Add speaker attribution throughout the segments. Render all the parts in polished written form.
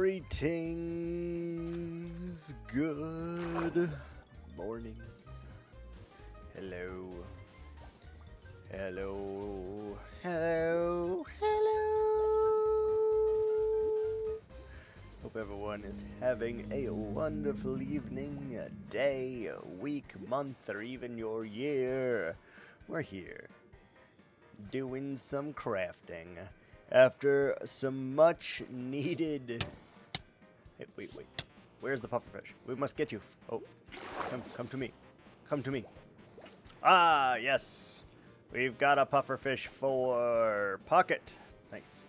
Speaker 1: Greetings. Good morning. Hello. Hello. Hello. Hello. Hope everyone is having a wonderful evening, a day, a week, month, or even your year. We're here doing some crafting after some much needed... Hey, wait. Where's the pufferfish? We must get you. Oh, come to me. Come to me. Ah, yes. We've got a pufferfish for Pocket. Nice.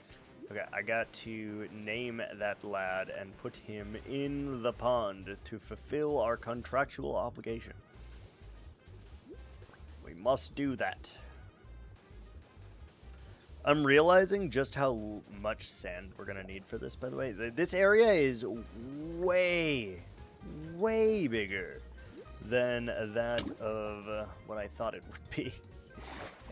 Speaker 1: Okay, I got to name that lad and put him in the pond to fulfill our contractual obligation. We must do that. I'm realizing just how much sand we're going to need for this, by the way. This area is way bigger than that of what I thought it would be.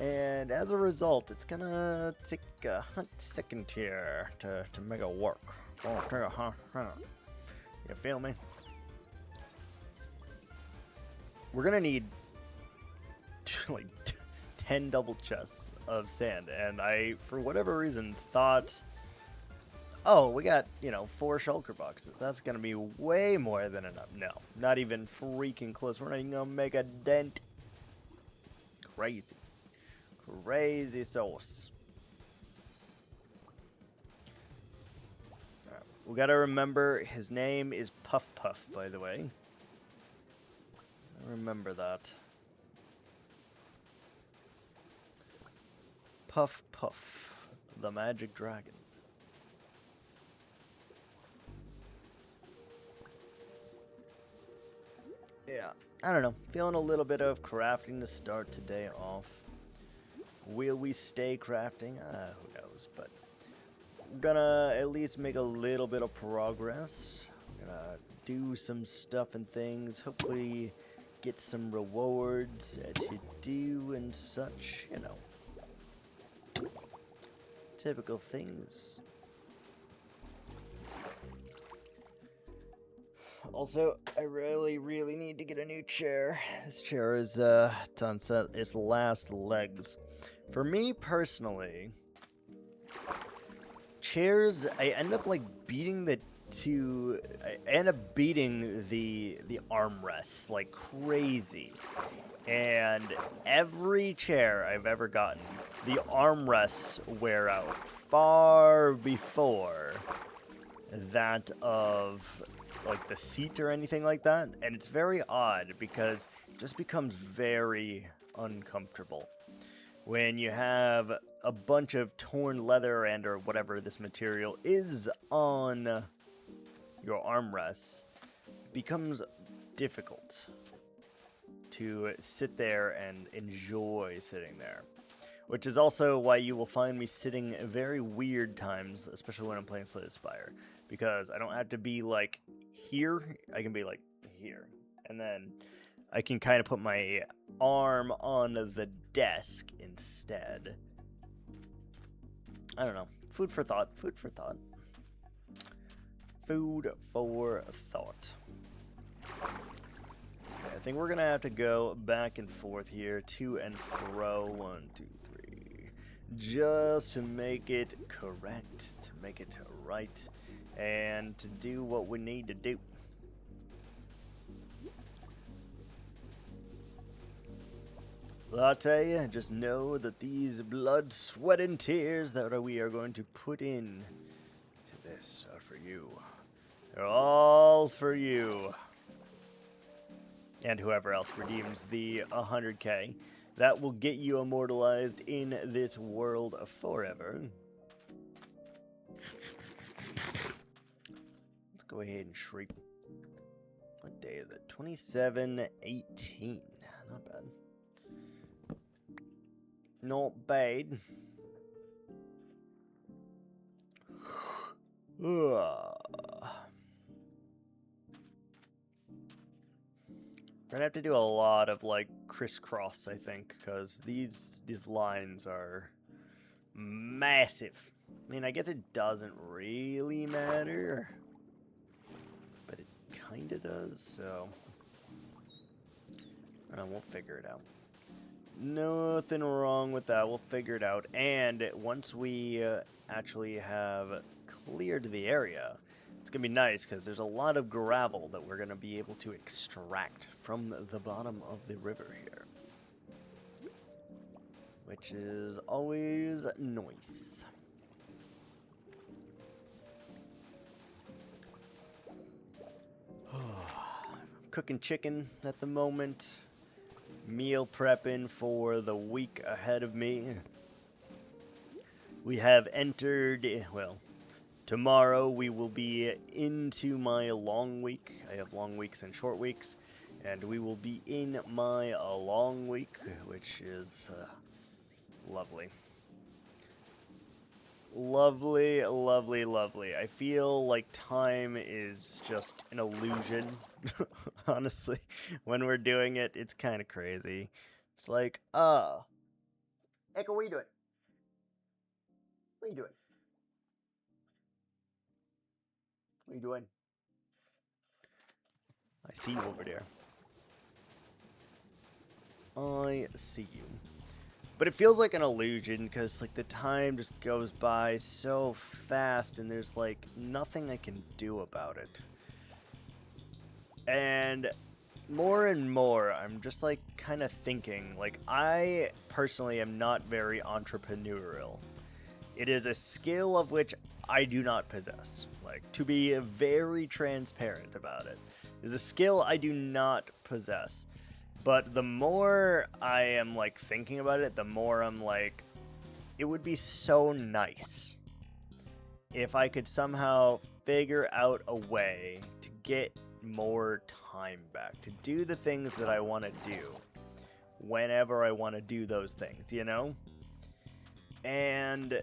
Speaker 1: And as a result, it's going to take a hot second here to make it work. You feel me? We're going to need like 10 double chests of sand, and I, for whatever reason, thought, oh, we got, 4 shulker boxes. That's going to be way more than enough. No, not even freaking close. We're not even going to make a dent. Crazy. Crazy sauce. All right. We got to remember his name is Puff Puff, by the way. Remember that. Puff Puff, the magic dragon. Yeah, I don't know. Feeling a little bit of crafting to start today off. Will we stay crafting? Who knows, but I'm gonna at least make a little bit of progress. I'm gonna do some stuff and things. Hopefully get some rewards to do and such, Typical things. Also, I really need to get a new chair. This chair is on its last legs. For me personally, chairs, I end up beating the armrests like crazy. And every chair I've ever gotten, the armrests wear out far before that of the seat or anything like that. And it's very odd because it just becomes very uncomfortable when you have a bunch of torn leather and or whatever this material is on your armrests. It becomes difficult to sit there and enjoy sitting there. Which is also why you will find me sitting very weird times, especially when I'm playing Slay the Spire. Because I don't have to be here, I can be here. And then I can kind of put my arm on the desk instead. I don't know. Food for thought. Food for thought. I think we're going to have to go back and forth here, to and fro, 1, 2, 3, just to make it correct, to make it right, and to do what we need to do. Well, I'll tell you, just know that these blood, sweat, and tears that we are going to put in to this are for you. They're all for you. And whoever else redeems the 100k, that will get you immortalized in this world forever. Let's go ahead and shriek. What day is it? 27/18. Not bad. Not bad. We're gonna have to do a lot of crisscross, I think, because these lines are massive. I mean, I guess it doesn't really matter, but it kind of does, so I don't know, we'll figure it out. Nothing wrong with that, we'll figure it out. And once we actually have cleared the area, it's gonna be nice because there's a lot of gravel that we're gonna be able to extract from the bottom of the river here, which is always nice. Cooking chicken at the moment, meal prepping for the week ahead of me. We have entered, well, tomorrow we will be into my long week. I have long weeks and short weeks, and we will be in my long week, which is lovely. Lovely, lovely, lovely. I feel like time is just an illusion. Honestly, when we're doing it, it's kind of crazy. It's like, Echo, what are you doing? What are you doing? What are you doing? I see you over there. I see you. But it feels like an illusion because like the time just goes by so fast and there's like nothing I can do about it. And more, I'm just like kind of thinking, like I personally am not very entrepreneurial. It is a skill of which I do not possess. Like, to be very transparent about it, is a skill I do not possess. But the more I am like thinking about it, the more I'm like, it would be so nice if I could somehow figure out a way to get more time back, to do the things that I want to do whenever I want to do those things, you know? And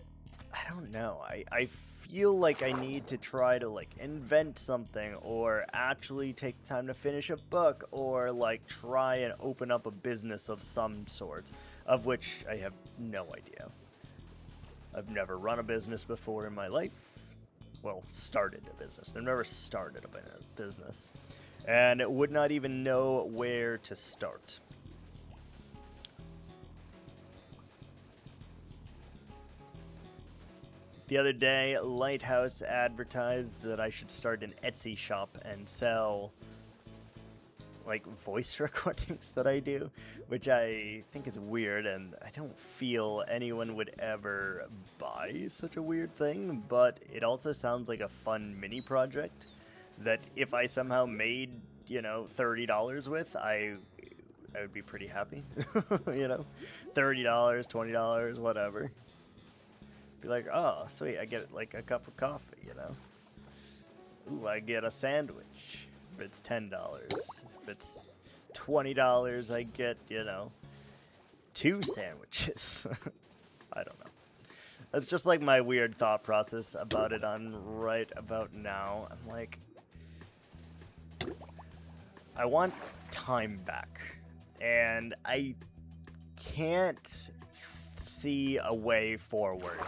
Speaker 1: I don't know, I feel like I need to try to like invent something or actually take time to finish a book or like try and open up a business of some sort, of which I have no idea. I've never run a business before in my life. Well, started a business. I've never started a business. And would not even know where to start. The other day, Lighthouse advertised that I should start an Etsy shop and sell like voice recordings that I do, which I think is weird, and I don't feel anyone would ever buy such a weird thing, but it also sounds like a fun mini project that if I somehow made, you know, $30 with, I would be pretty happy. You know, $30, $20, whatever. Be like, oh, sweet, I get like a cup of coffee, you know? Ooh, I get a sandwich. If it's $10. If it's $20, I get, you know, 2 sandwiches. I don't know. That's just like my weird thought process about it on right about now. I'm like, I want time back. And I can't see a way forward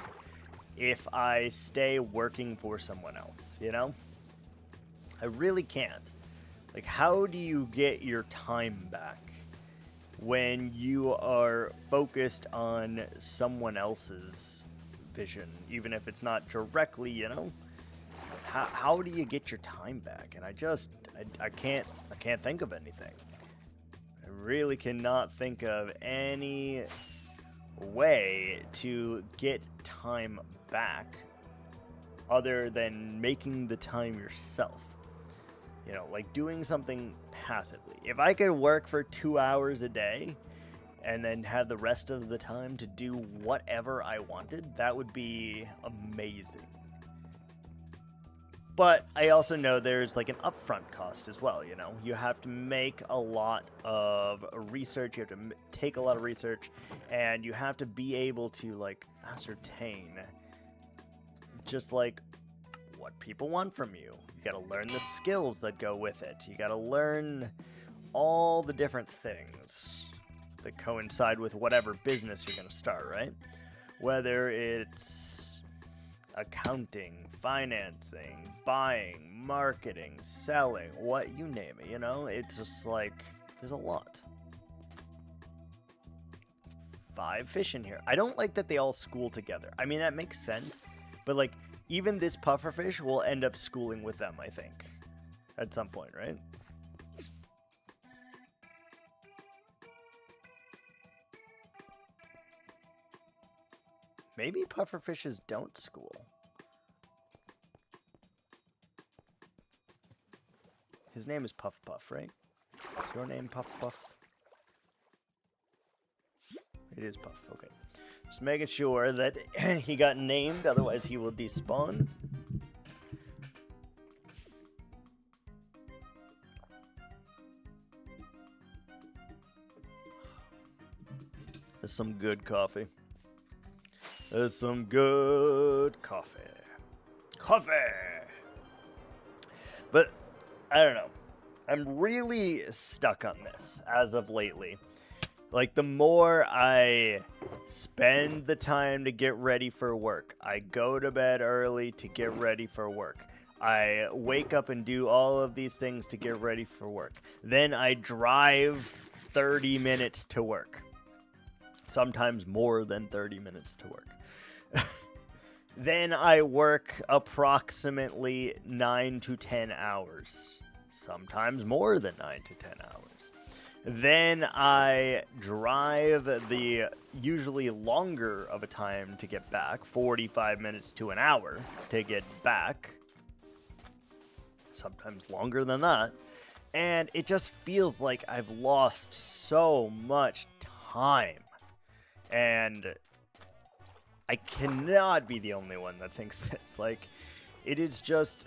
Speaker 1: if I stay working for someone else, you know? I really can't. Like, how do you get your time back when you are focused on someone else's vision, even if it's not directly, you know? How do you get your time back? And I can't think of anything. I really cannot think of any way to get time back other than making the time yourself. You know, like doing something passively. If I could work for 2 hours a day and then have the rest of the time to do whatever I wanted, that would be amazing. But I also know there's like an upfront cost as well, you know? You have to make a lot of research, you have to take a lot of research, and you have to be able to like ascertain just like what people want from you. You gotta learn the skills that go with it. You gotta learn all the different things that coincide with whatever business you're gonna start, right? Whether it's accounting, financing, buying, marketing, selling, what you name it, you know? It's just like, there's a lot. 5 fish in here. I don't like that they all school together. I mean, that makes sense, but like, even this pufferfish will end up schooling with them, I think, at some point, right? Maybe pufferfishes don't school. His name is Puff Puff, right? Is your name Puff Puff? It is Puff, okay. Just making sure that he got named, otherwise he will despawn. That's some good coffee. That's some good coffee. Coffee! But, I don't know. I'm really stuck on this as of lately. Like, the more I spend the time to get ready for work, I go to bed early to get ready for work. I wake up and do all of these things to get ready for work. Then I drive 30 minutes to work. Sometimes more than 30 minutes to work. Then I work approximately 9 to 10 hours. Sometimes more than 9 to 10 hours. Then I drive the usually longer of a time to get back, 45 minutes to an hour to get back. Sometimes longer than that. And it just feels like I've lost so much time. And I cannot be the only one that thinks this. Like, it is just,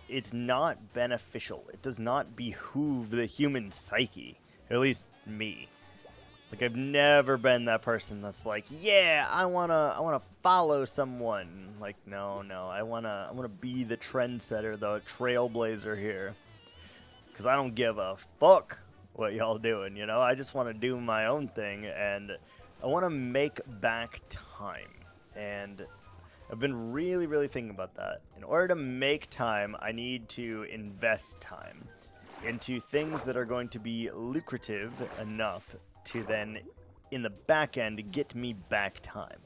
Speaker 1: it's not beneficial. It does not behoove the human psyche, at least me. Like, I've never been that person that's like, yeah, I wanna follow someone. Like, no, I wanna be the trendsetter, the trailblazer here, because I don't give a fuck what y'all doing. You know, I just want to do my own thing, and I want to make back time. And I've been really thinking about that. In order to make time, I need to invest time into things that are going to be lucrative enough to then, in the back end, get me back time.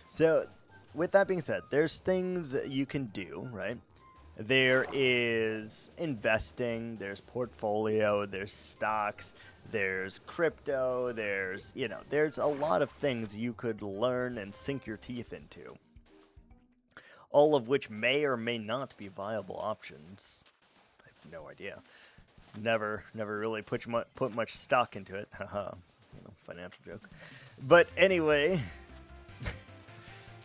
Speaker 1: So, with that being said, there's things you can do, right? There is investing, there's portfolio, there's stocks, there's crypto, there's a lot of things you could learn and sink your teeth into. All of which may or may not be viable options. I have no idea. Never really put much stock into it. Haha, financial joke. But anyway,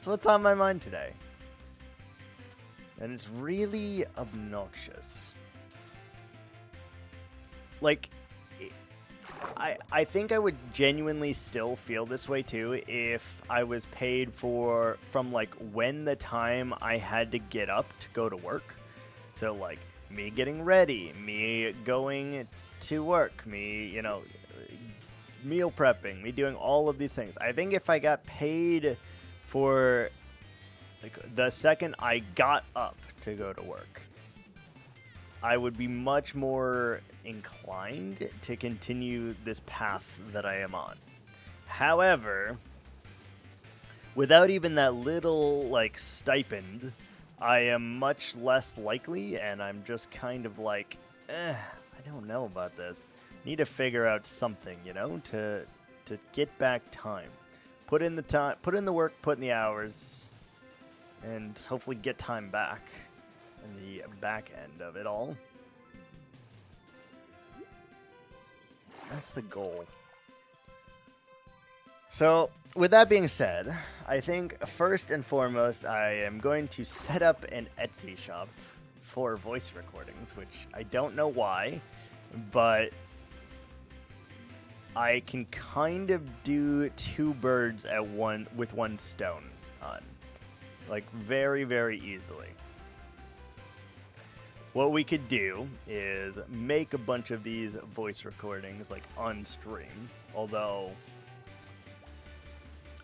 Speaker 1: so what's on my mind today? And it's really obnoxious. Like, I think I would genuinely still feel this way too if I was paid from like when the time I had to get up to go to work. So like me getting ready, me going to work, me, meal prepping, me doing all of these things. I think if I got paid for like the second I got up to go to work, I would be much more inclined to continue this path that I am on. However, without even that little like stipend, I am much less likely, and I'm just kind of like, I don't know about this. Need to figure out something, to get back time. Put in the time, put in the work, put in the hours, and hopefully get time back in the back end of it all. That's the goal. So, with that being said, I think first and foremost, I am going to set up an Etsy shop for voice recordings, which I don't know why, but I can kind of do 2 birds with one stone on. Like, very easily. What we could do is make a bunch of these voice recordings, like, on stream. Although,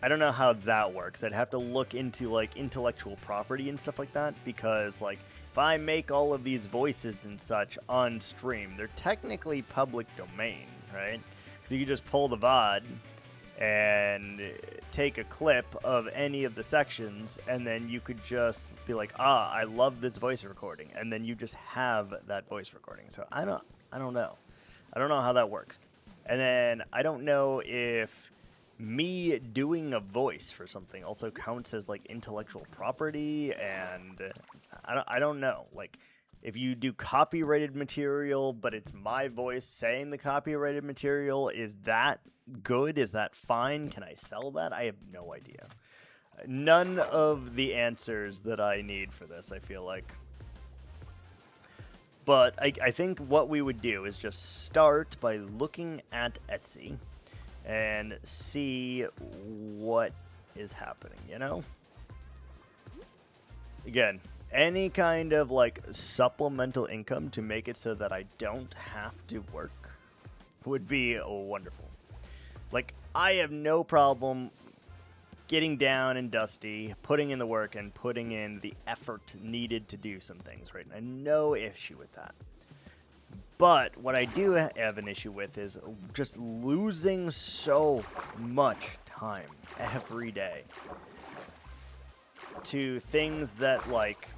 Speaker 1: I don't know how that works. I'd have to look into like intellectual property and stuff like that, because like if I make all of these voices and such on stream, they're technically public domain, right? So you just pull the VOD and take a clip of any of the sections, and then you could just be like, ah, I love this voice recording, and then you just have that voice recording. So I don't know. I don't know how that works. And then I don't know if me doing a voice for something also counts as like intellectual property, and I don't know. Like, if you do copyrighted material, but it's my voice saying the copyrighted material, is that good? Is that fine? Can I sell that? I have no idea. None of the answers that I need for this, I feel like. But I think what we would do is just start by looking at Etsy and see what is happening, you know? Again, any kind of like supplemental income to make it so that I don't have to work would be wonderful. Like, I have no problem getting down and dusty, putting in the work and putting in the effort needed to do some things, right? And no issue with that. But what I do have an issue with is just losing so much time every day to things that, like,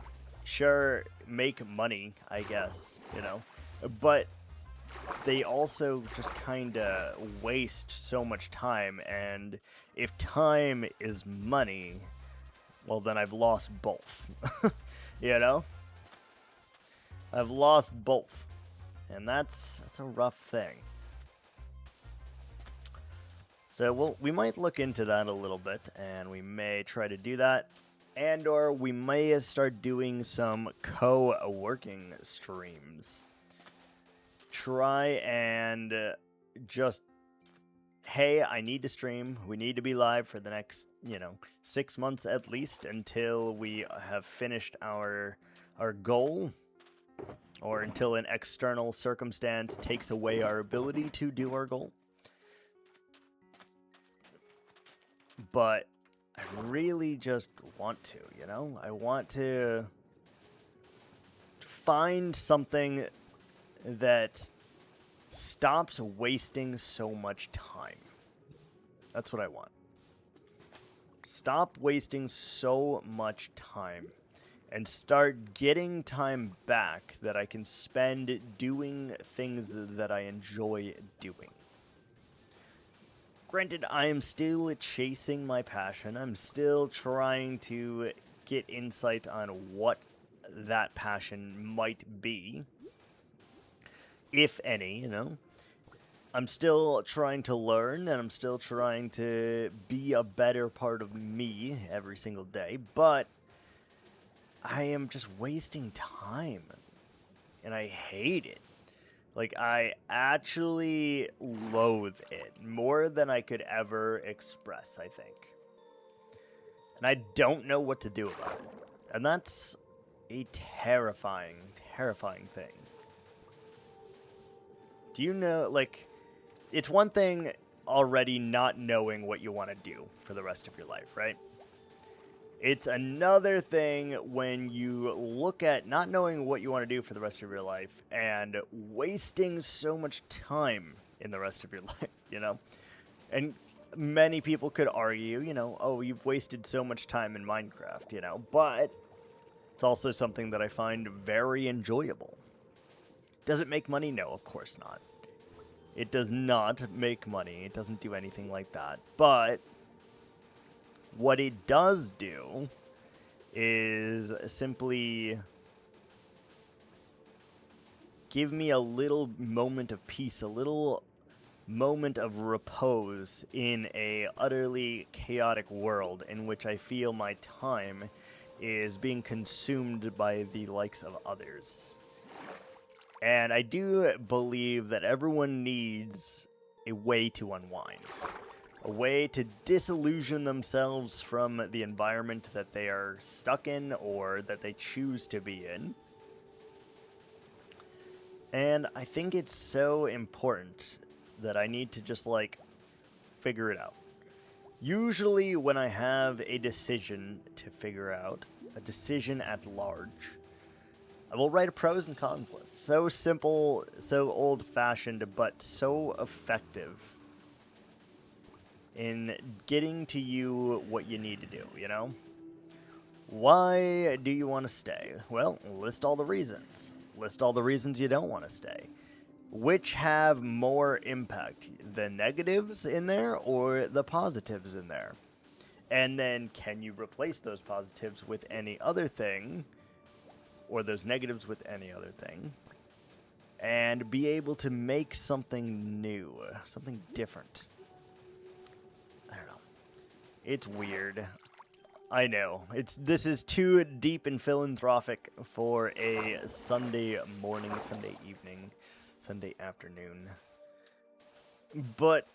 Speaker 1: sure, make money, I guess, you know, but they also just kind of waste so much time, and if time is money, well, then I've lost both, you know? I've lost both, and that's a rough thing. So we might look into that a little bit, and we may try to do that, and or we may start doing some co-working streams. Try and just, hey, I need to stream. We need to be live for the next, 6 months at least, until we have finished our goal, or until an external circumstance takes away our ability to do our goal. But I really just want to, I want to find something that stops wasting so much time. That's what I want. Stop wasting so much time and start getting time back that I can spend doing things that I enjoy doing. Granted, I am still chasing my passion. I'm still trying to get insight on what that passion might be, if any, I'm still trying to learn, and I'm still trying to be a better part of me every single day, but I am just wasting time, and I hate it. Like, I actually loathe it more than I could ever express, I think. And I don't know what to do about it. And that's a terrifying, terrifying thing. Do you know, like, it's one thing already not knowing what you want to do for the rest of your life, right? It's another thing when you look at not knowing what you want to do for the rest of your life and wasting so much time in the rest of your life, And many people could argue, oh, you've wasted so much time in Minecraft, but it's also something that I find very enjoyable. Does it make money? No, of course not. It does not make money. It doesn't do anything like that. But what it does do is simply give me a little moment of peace, a little moment of repose in a utterly chaotic world in which I feel my time is being consumed by the likes of others. And I do believe that everyone needs a way to unwind. A way to disillusion themselves from the environment that they are stuck in or that they choose to be in. And I think it's so important that I need to just, figure it out. Usually when I have a decision to figure out, a decision at large, I will write a pros and cons list. So simple, so old-fashioned, but so effective in getting to you what you need to do, you know? Why do you want to stay? Well, list all the reasons. List all the reasons you don't want to stay. Which have more impact, the negatives in there or the positives in there? And then can you replace those positives with any other thing, or those negatives with any other thing, and be able to make something new, something different? I don't know. It's weird. I know. This is too deep and philanthropic for a Sunday morning, Sunday evening, Sunday afternoon. But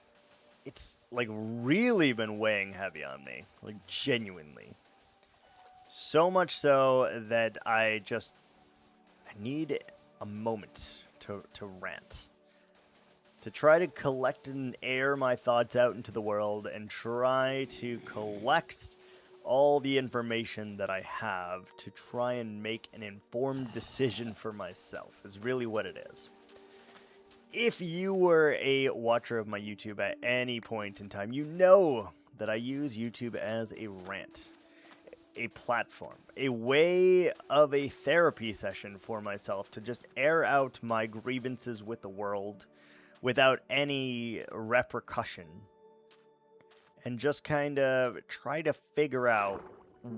Speaker 1: it's like really been weighing heavy on me, like genuinely. So much so that I need a moment to rant. To try to collect and air my thoughts out into the world and try to collect all the information that I have to try and make an informed decision for myself is really what it is. If you were a watcher of my YouTube at any point in time, you know that I use YouTube as a rant, a platform, a way of a therapy session for myself to just air out my grievances with the world without any repercussion. And just kind of try to figure out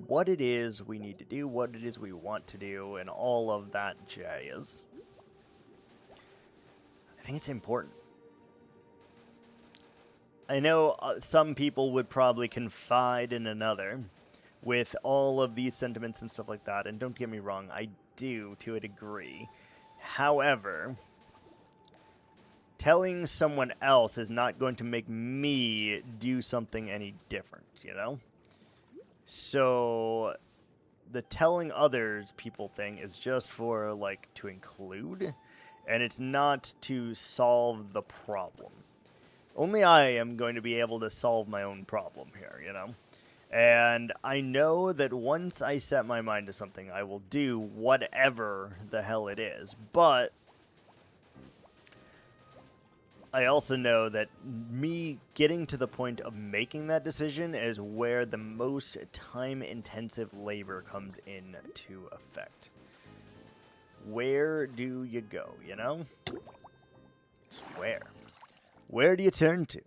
Speaker 1: what it is we need to do, what it is we want to do, and all of that jazz. I think it's important. I know some people would probably confide in another with all of these sentiments and stuff like that, and don't get me wrong, I do to a degree. However, telling someone else is not going to make me do something any different, you know? So the telling others people thing is just for, like, to include, and it's not to solve the problem. Only I am going to be able to solve my own problem here, you know? And I know that once I set my mind to something, I will do whatever the hell it is. But I also know that me getting to the point of making that decision is where the most time-intensive labor comes into effect. Where do you go, you know? Just where? Where do you turn to?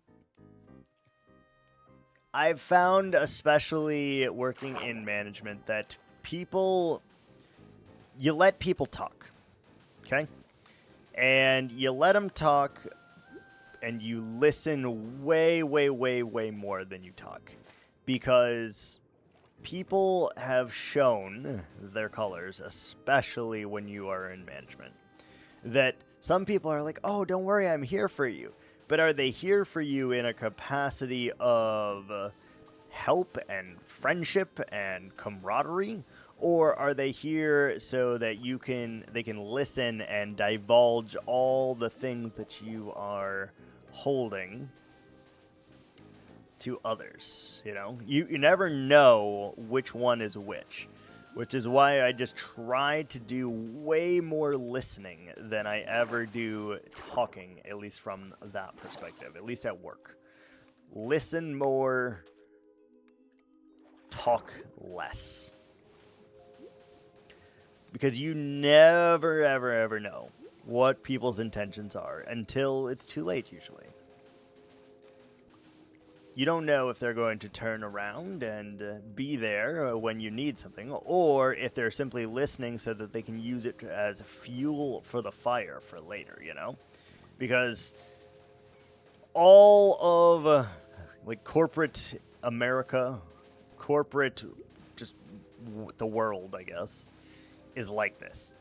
Speaker 1: I've found, especially working in management, that you let people talk, okay? And you let them talk, and you listen way, way, way, way more than you talk. Because people have shown their colors, especially when you are in management, that some people are like, oh, don't worry, I'm here for you. But are they here for you in a capacity of help and friendship and camaraderie? Or are they here so that they can listen and divulge all the things that you are holding to others? You know, you never know which one is which is why I just try to do way more listening than I ever do talking, at least from that perspective, at least at work. Listen more, talk less. Because you never, ever, ever know what people's intentions are until it's too late, usually. You don't know if they're going to turn around and be there when you need something, or if they're simply listening so that they can use it as fuel for the fire for later, you know? Because all of, like, corporate America, corporate, just the world, I guess, is like this.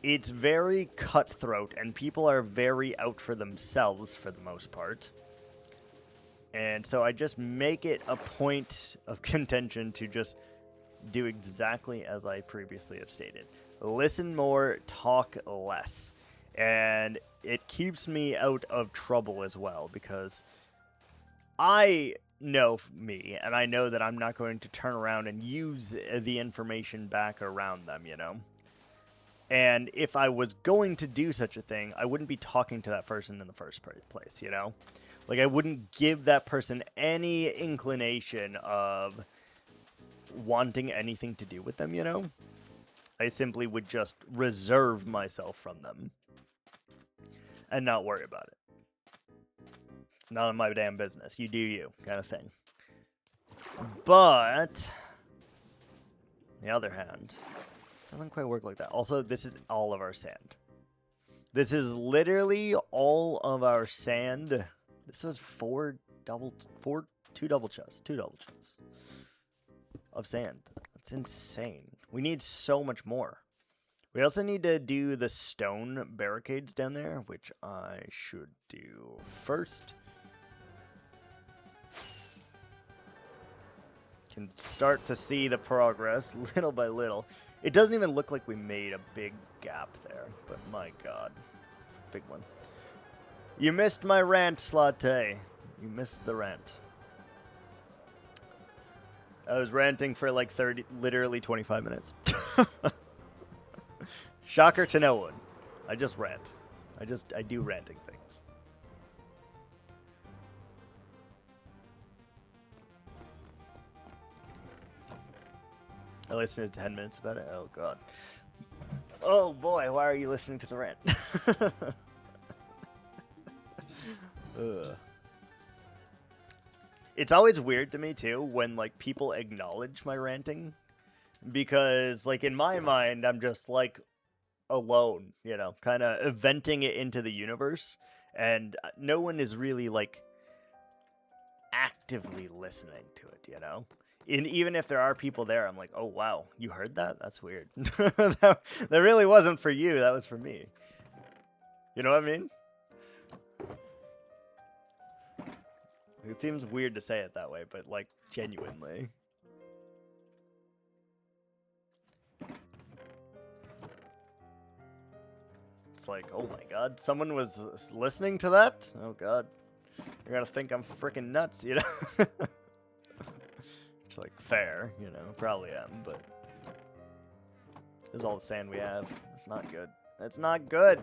Speaker 1: It's very cutthroat, and people are very out for themselves for the most part. And so I just make it a point of contention to just do exactly as I previously have stated. Listen more, talk less. And it keeps me out of trouble as well, because I know me, and I know that I'm not going to turn around and use the information back around them, you know? And if I was going to do such a thing, I wouldn't be talking to that person in the first place, you know? Like, I wouldn't give that person any inclination of wanting anything to do with them, you know? I simply would just reserve myself from them and not worry about it. It's none of my damn business. You do you, kind of thing. But, on the other hand, it doesn't quite work like that. Also, this is all of our sand. This is literally all of our sand. This was two double chests of sand. That's insane. We need so much more. We also need to do the stone barricades down there, which I should do first. Can start to see the progress little by little. It doesn't even look like we made a big gap there, but my god, it's a big one. You missed my rant, Jschlatt. You missed the rant. I was ranting for like literally 25 minutes. Shocker to no one. I just rant. I do ranting things. I listened to 10 minutes about it. Oh god. Oh boy, why are you listening to the rant? Ugh. It's always weird to me too when like people acknowledge my ranting, because like in my mind I'm just like alone, you know, kind of venting it into the universe, and no one is really like actively listening to it, you know. Even if there are people there, I'm like, oh wow, you heard that? That's weird. that really wasn't for you. That was for me. You know what I mean? It seems weird to say it that way, but like genuinely. It's like, oh my god, someone was listening to that? Oh god. You're gonna think I'm freaking nuts, you know? It's like fair, you know, probably am, but this is all the sand we have. That's not good. That's not good.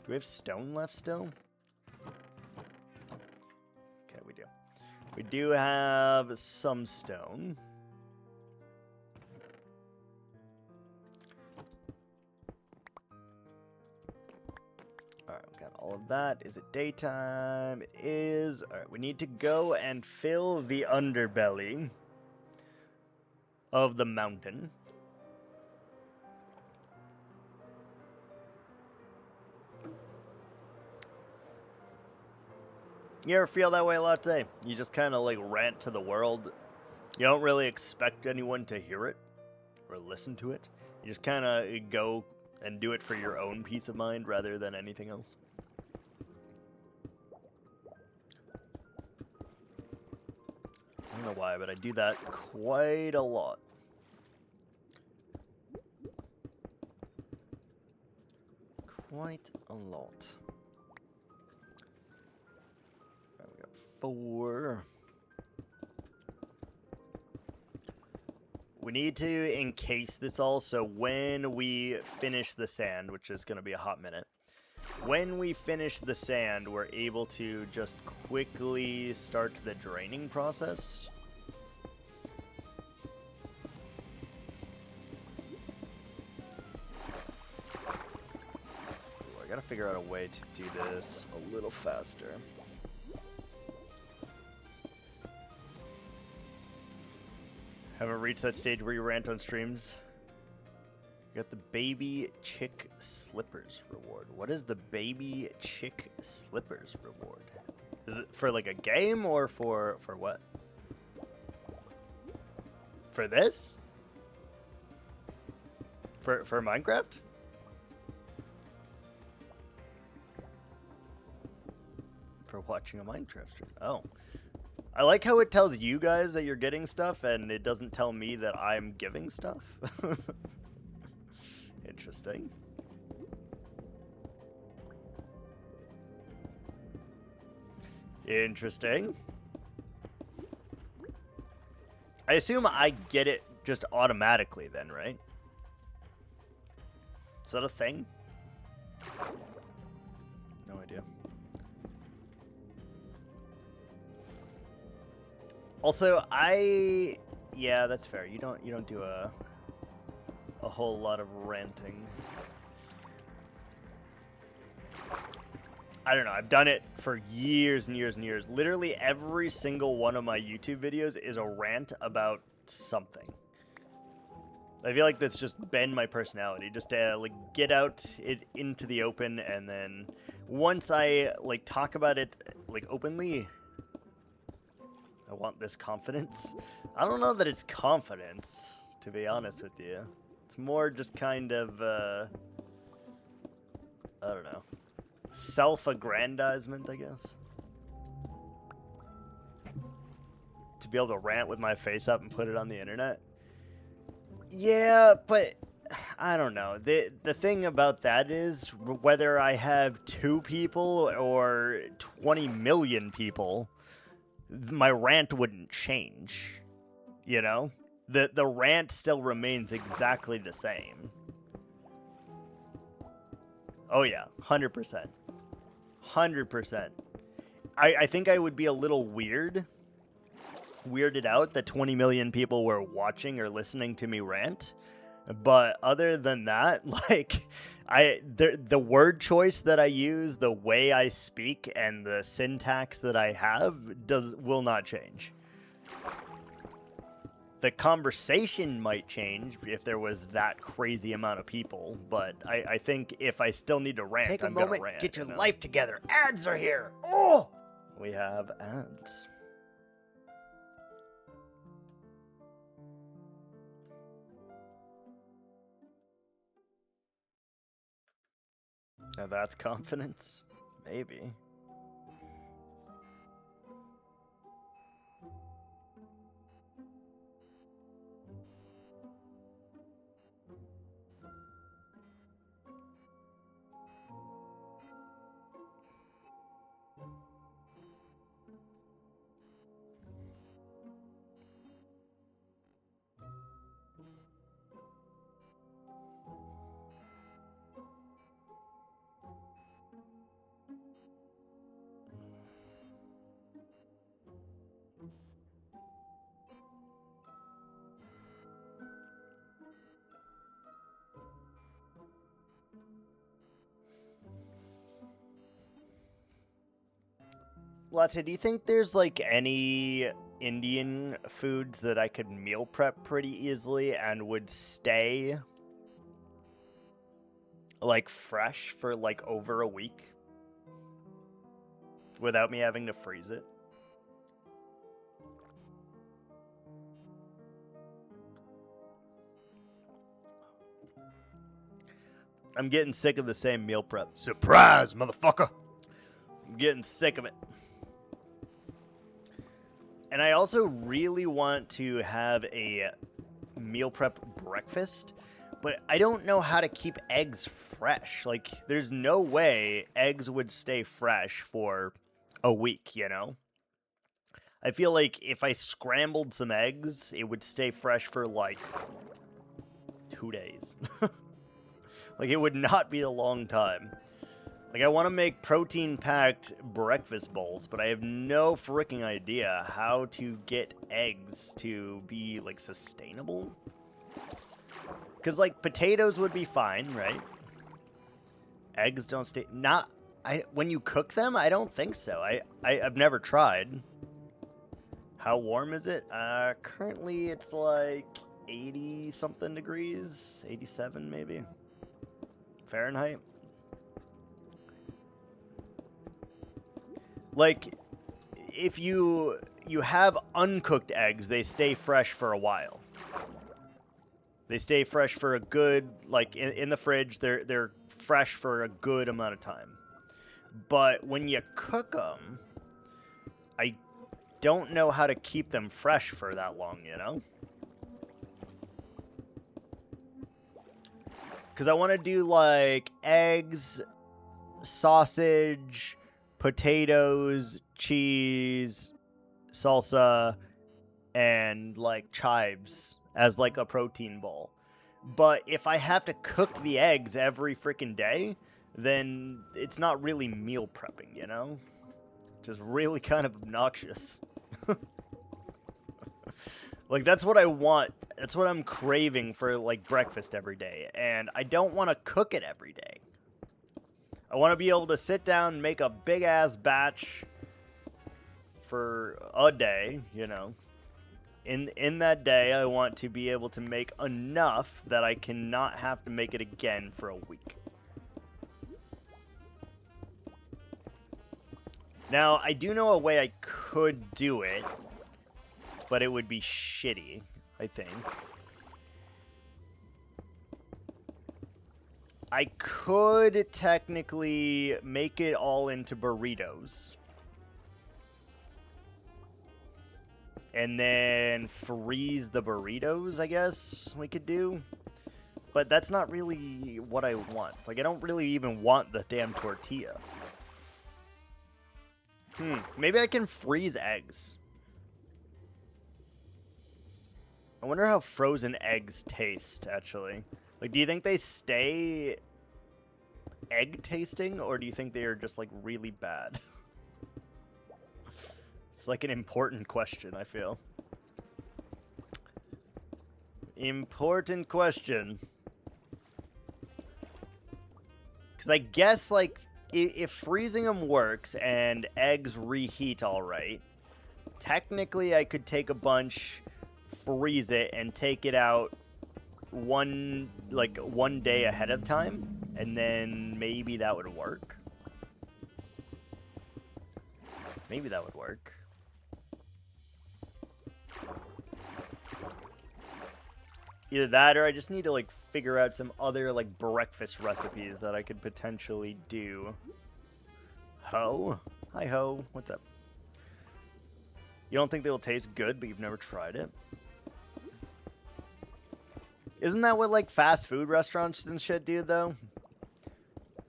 Speaker 1: Do we have stone left still? Okay, we do. We do have some stone. Alright, we got all of that. Is it daytime? It is. Alright, we need to go and fill the underbelly of the mountain. You ever feel that way, Latte? You just kind of like rant to the world. You don't really expect anyone to hear it or listen to it. You just kind of go and do it for your own peace of mind rather than anything else. I don't know why, but I do that quite a lot. Quite a lot. Right, we got 4. We need to encase this all, so when we finish the sand, which is going to be a hot minute, when we finish the sand, we're able to just quickly start the draining process. Ooh, I gotta figure out a way to do this a little faster. Haven't reached that stage where you rant on streams. You got the baby chick slippers reward. What is the baby chick slippers reward? Is it for like a game or for what? For this? For Minecraft? For watching a Minecraft stream. Oh. I like how it tells you guys that you're getting stuff and it doesn't tell me that I'm giving stuff. Interesting. Interesting. I assume I get it just automatically then, right? Is that a thing? No idea. Also, yeah, that's fair. You don't do a whole lot of ranting. I don't know. I've done it for years and years and years. Literally every single one of my YouTube videos is a rant about something. I feel like that's just been my personality, just to like get out it into the open, and then once I like talk about it like openly, I want this confidence. I don't know that it's confidence, to be honest with you. It's more just kind of I don't know, self-aggrandizement, I guess. To be able to rant with my face up and put it on the internet. Yeah, but I don't know. The thing about that is whether I have 2 people or 20 million people, my rant wouldn't change. You know? The rant still remains exactly the same. Oh yeah, 100%. 100%. I think I would be a little weirded out that 20 million people were watching or listening to me rant, but other than that, like, the word choice that I use, the way I speak, and the syntax that I have will not change. The conversation might change if there was that crazy amount of people, but I think if I still need to rant,
Speaker 2: Take a
Speaker 1: I'm gonna
Speaker 2: moment,
Speaker 1: rant.
Speaker 2: get your life together. Ads are here. Oh!
Speaker 1: We have ads. Now that's confidence? Maybe. Latte, do you think there's like any Indian foods that I could meal prep pretty easily and would stay like fresh for like over a week without me having to freeze it? I'm getting sick of the same meal prep. Surprise, motherfucker! I'm getting sick of it. And I also really want to have a meal prep breakfast, but I don't know how to keep eggs fresh. Like, there's no way eggs would stay fresh for a week, you know? I feel like if I scrambled some eggs, it would stay fresh for like 2 days. Like, it would not be a long time. Like, I want to make protein-packed breakfast bowls, but I have no freaking idea how to get eggs to be, like, sustainable. Because, like, potatoes would be fine, right? Eggs don't stay... when you cook them, I don't think so. I've never tried. How warm is it? Currently, it's, like, 80-something degrees. 87, maybe. Fahrenheit. Like, if you have uncooked eggs, they stay fresh for a while. They stay fresh for a good, like, in the fridge, they're fresh for a good amount of time. But when you cook them, I don't know how to keep them fresh for that long, you know? Because I want to do, like, eggs, sausage, potatoes, cheese, salsa, and like chives as like a protein bowl. But if I have to cook the eggs every freaking day, then it's not really meal prepping, you know? Which is really kind of obnoxious. Like, that's what I want. That's what I'm craving for, like, breakfast every day. And I don't want to cook it every day. I want to be able to sit down and make a big-ass batch for a day, you know. In that day, I want to be able to make enough that I cannot have to make it again for a week. Now, I do know a way I could do it, but it would be shitty, I think. I could technically make it all into burritos. And then freeze the burritos, I guess we could do. But that's not really what I want. Like, I don't really even want the damn tortilla. Maybe I can freeze eggs. I wonder how frozen eggs taste, actually. Like, do you think they stay egg tasting, or do you think they are just, like, really bad? It's like an important question, I feel. Important question. Because I guess, like, if freezing them works and eggs reheat all right, technically I could take a bunch, freeze it, and take it out one day ahead of time, and then maybe that would work. Maybe that would work. Either that, or I just need to, like, figure out some other, like, breakfast recipes that I could potentially do. Ho? Hi, Ho. What's up? You don't think they will taste good, but you've never tried it? Isn't that what, like, fast food restaurants and shit do, though?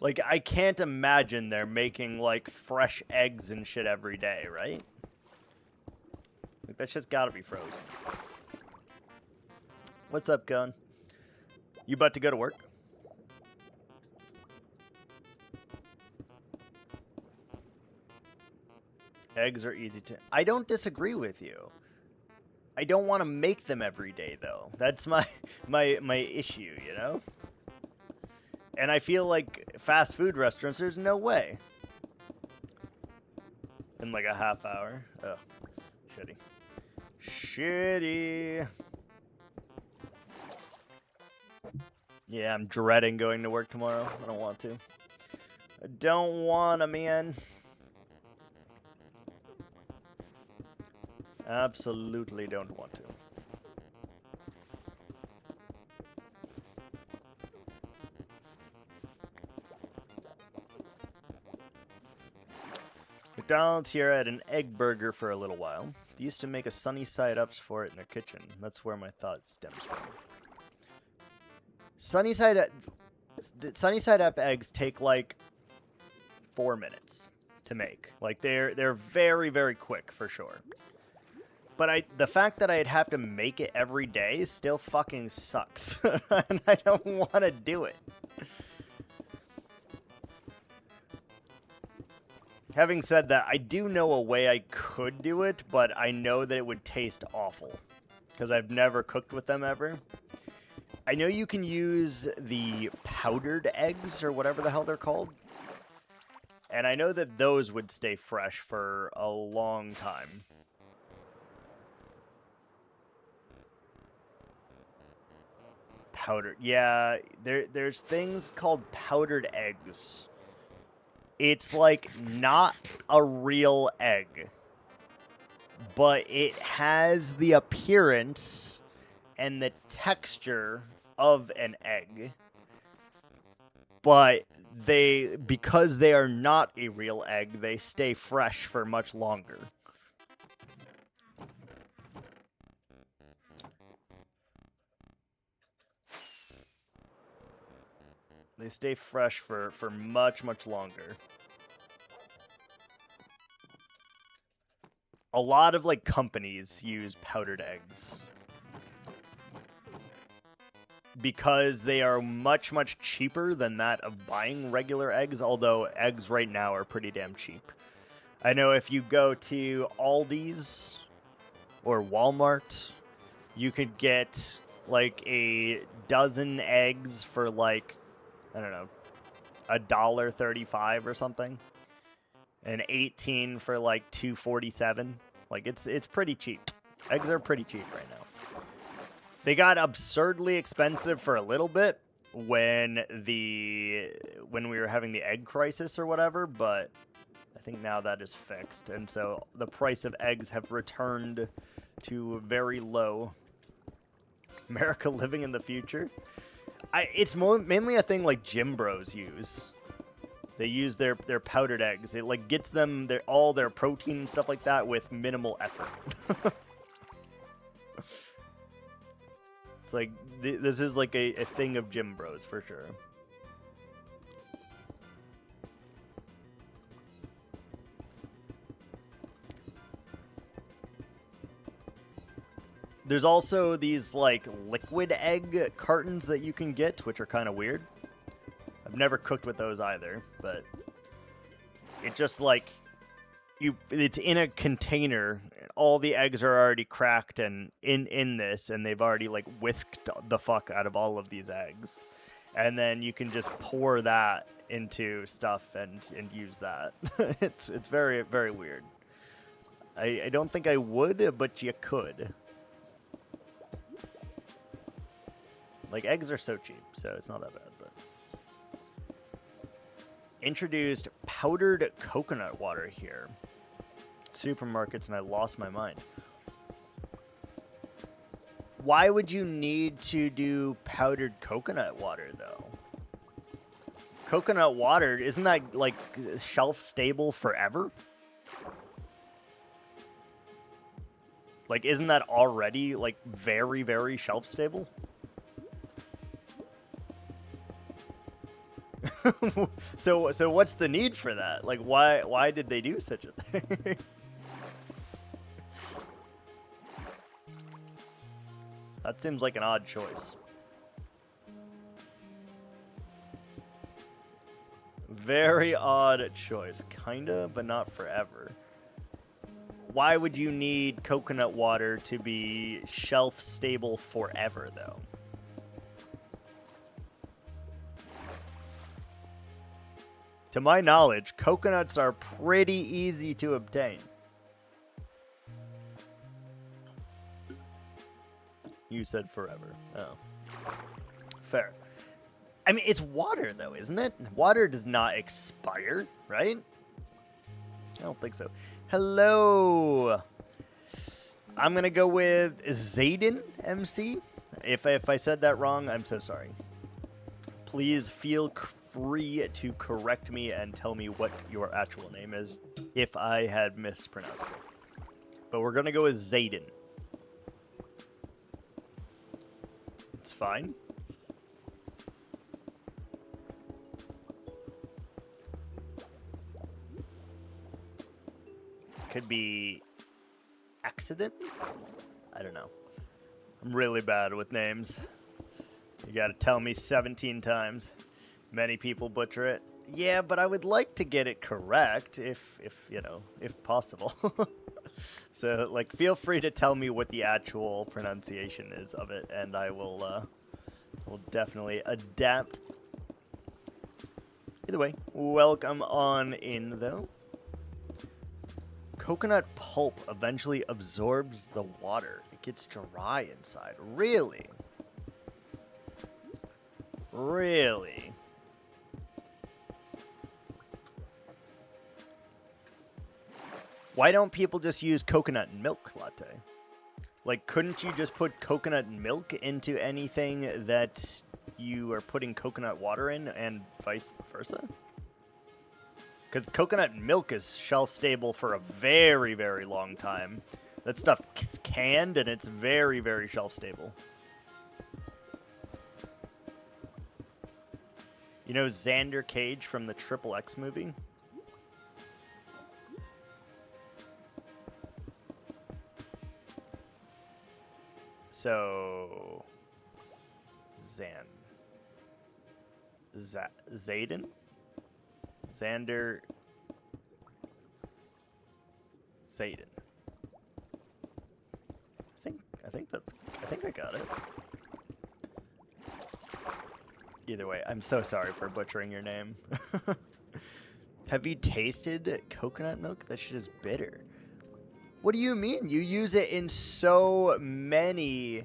Speaker 1: Like, I can't imagine they're making, like, fresh eggs and shit every day, right? Like, that shit's gotta be frozen. What's up, Gun? You about to go to work? Eggs are easy to... I don't disagree with you. I don't want to make them every day, though. That's my issue, you know? And I feel like fast food restaurants, there's no way. In like a half hour. Oh, shitty. Shitty. Yeah, I'm dreading going to work tomorrow. I don't want to. I don't want to, man. Absolutely don't want to. McDonald's here had an egg burger for a little while. They used to make a sunny side ups for it in their kitchen. That's where my thought stems from. Sunny side up eggs take like 4 minutes to make. Like they're very, very quick for sure. But the fact that I'd have to make it every day still fucking sucks. And I don't want to do it. Having said that, I do know a way I could do it, but I know that it would taste awful. Because I've never cooked with them ever. I know you can use the powdered eggs, or whatever the hell they're called. And I know that those would stay fresh for a long time. Powdered. Yeah, there's things called powdered eggs. It's like not a real egg, but it has the appearance and the texture of an egg. But because they are not a real egg, they stay fresh for much longer. They stay fresh for much, much longer. a lot of like companies use powdered eggs because they are much, much cheaper than that of buying regular eggs, although eggs right now are pretty damn cheap. I know if you go to Aldi's or Walmart, you could get like a dozen eggs for like, I don't know, $1.35 or something, and 18 for like $2.47. Like it's pretty cheap. Eggs are pretty cheap right now. They got absurdly expensive for a little bit when we were having the egg crisis or whatever, but I think now that is fixed, and so the price of eggs have returned to very low. America living in the future. It's mainly a thing like gym bros use. They use their powdered eggs. It like gets them all their protein and stuff like that with minimal effort. It's like this is like a thing of gym bros for sure. There's also these like liquid egg cartons that you can get, which are kind of weird. I've never cooked with those either, but it just like it's in a container. All the eggs are already cracked and in this, and they've already like whisked the fuck out of all of these eggs. And then you can just pour that into stuff and use that. It's very, very weird. I don't think I would, but you could. Like, eggs are so cheap, so it's not that bad, but... Introduced powdered coconut water here. Supermarkets, and I lost my mind. Why would you need to do powdered coconut water, though? Coconut water, isn't that, like, shelf-stable forever? Like, isn't that already, like, very, very shelf-stable? So what's the need for that? Like, why did they do such a thing? That seems like an odd choice. Very odd choice. Kinda, but not forever. Why would you need coconut water to be shelf stable forever, though? To my knowledge, coconuts are pretty easy to obtain. You said forever. Oh. Fair. I mean, it's water, though, isn't it? Water does not expire, right? I don't think so. Hello. I'm going to go with Zayden MC. If I said that wrong, I'm so sorry. Please feel free to correct me and tell me what your actual name is if I had mispronounced it. But we're going to go with Zayden. It's fine. Could be accident? I don't know. I'm really bad with names. You gotta tell me 17 times. Many people butcher it. Yeah, but I would like to get it correct if you know, if possible. So, like, feel free to tell me what the actual pronunciation is of it, and I will definitely adapt. Either way, welcome on in, though. Coconut pulp eventually absorbs the water. It gets dry inside. Really? Really? Why don't people just use coconut milk latte? Like, couldn't you just put coconut milk into anything that you are putting coconut water in and vice versa? Because coconut milk is shelf-stable for a very, very long time. That stuff is canned, and it's very, very shelf-stable. You know Xander Cage from the Triple X movie? So, Zayden? Xander. Zayden. I think I got it. Either way, I'm so sorry for butchering your name. Have you tasted coconut milk? That shit is bitter. What do you mean? You use it in so many,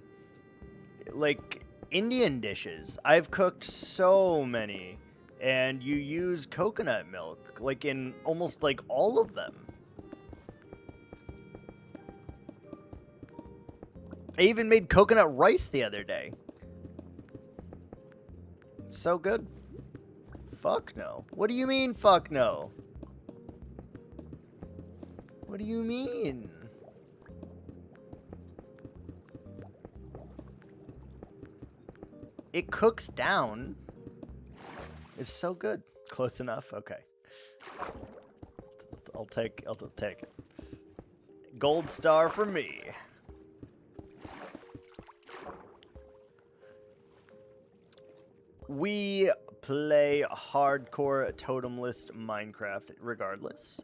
Speaker 1: like, Indian dishes. I've cooked so many, and you use coconut milk, like, in almost, like, all of them. I even made coconut rice the other day. So good. Fuck no. What do you mean, fuck no? What do you mean? It cooks down. It's so good. Close enough? Okay. I'll take it. Gold star for me. We play hardcore totem list Minecraft regardless.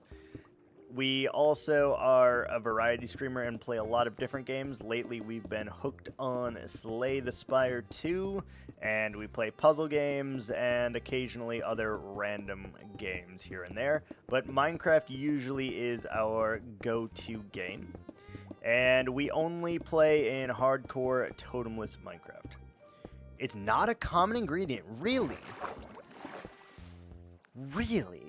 Speaker 1: We also are a variety streamer and play a lot of different games. Lately, we've been hooked on Slay the Spire 2, and we play puzzle games and occasionally other random games here and there. But Minecraft usually is our go-to game, and we only play in hardcore totem list Minecraft. It's not a common ingredient, really. Really.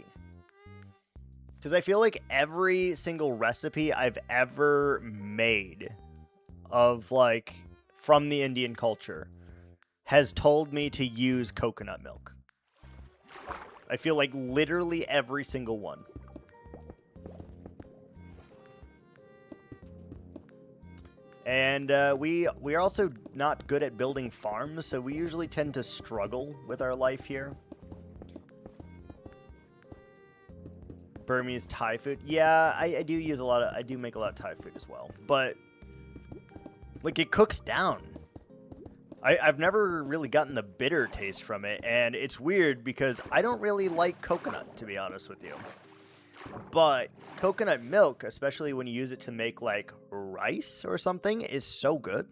Speaker 1: Because I feel like every single recipe I've ever made of, like, from the Indian culture has told me to use coconut milk. I feel like literally every single one. And we're also not good at building farms, so we usually tend to struggle with our life here. Burmese Thai food. Yeah, I do use I do make a lot of Thai food as well. But, like, it cooks down. I've never really gotten the bitter taste from it, and it's weird because I don't really like coconut, to be honest with you. But coconut milk, especially when you use it to make, like, rice or something, is so good.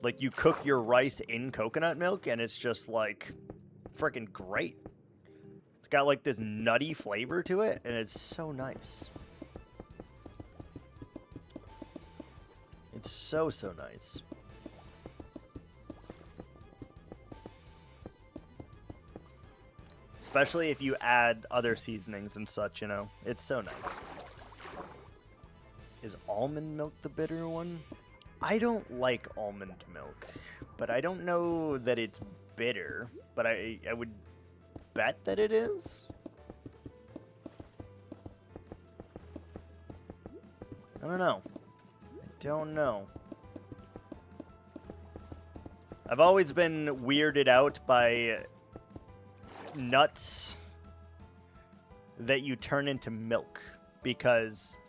Speaker 1: Like, you cook your rice in coconut milk, and it's just, like, freaking great. It's got, like, this nutty flavor to it, and it's so nice. It's so, so nice. Especially if you add other seasonings and such, you know. It's so nice. Is almond milk the bitter one? I don't like almond milk, but I don't know that it's bitter, but I would bet that it is. I don't know. I've always been weirded out by nuts that you turn into milk because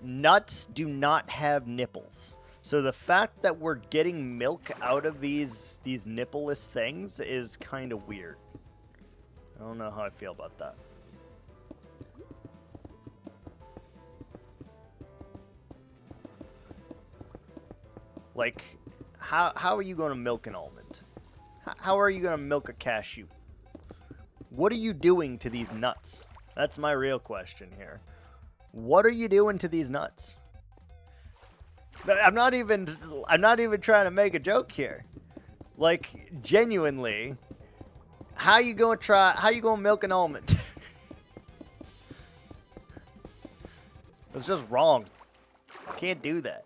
Speaker 1: nuts do not have nipples. So the fact that we're getting milk out of these nippleless things is kind of weird. I don't know how I feel about that. Like, how are you going to milk an almond? How are you going to milk a cashew? What are you doing to these nuts? That's my real question here. What are you doing to these nuts? I'm not even trying to make a joke here. Like, genuinely, how you gonna milk an almond? That's just wrong. Can't do that.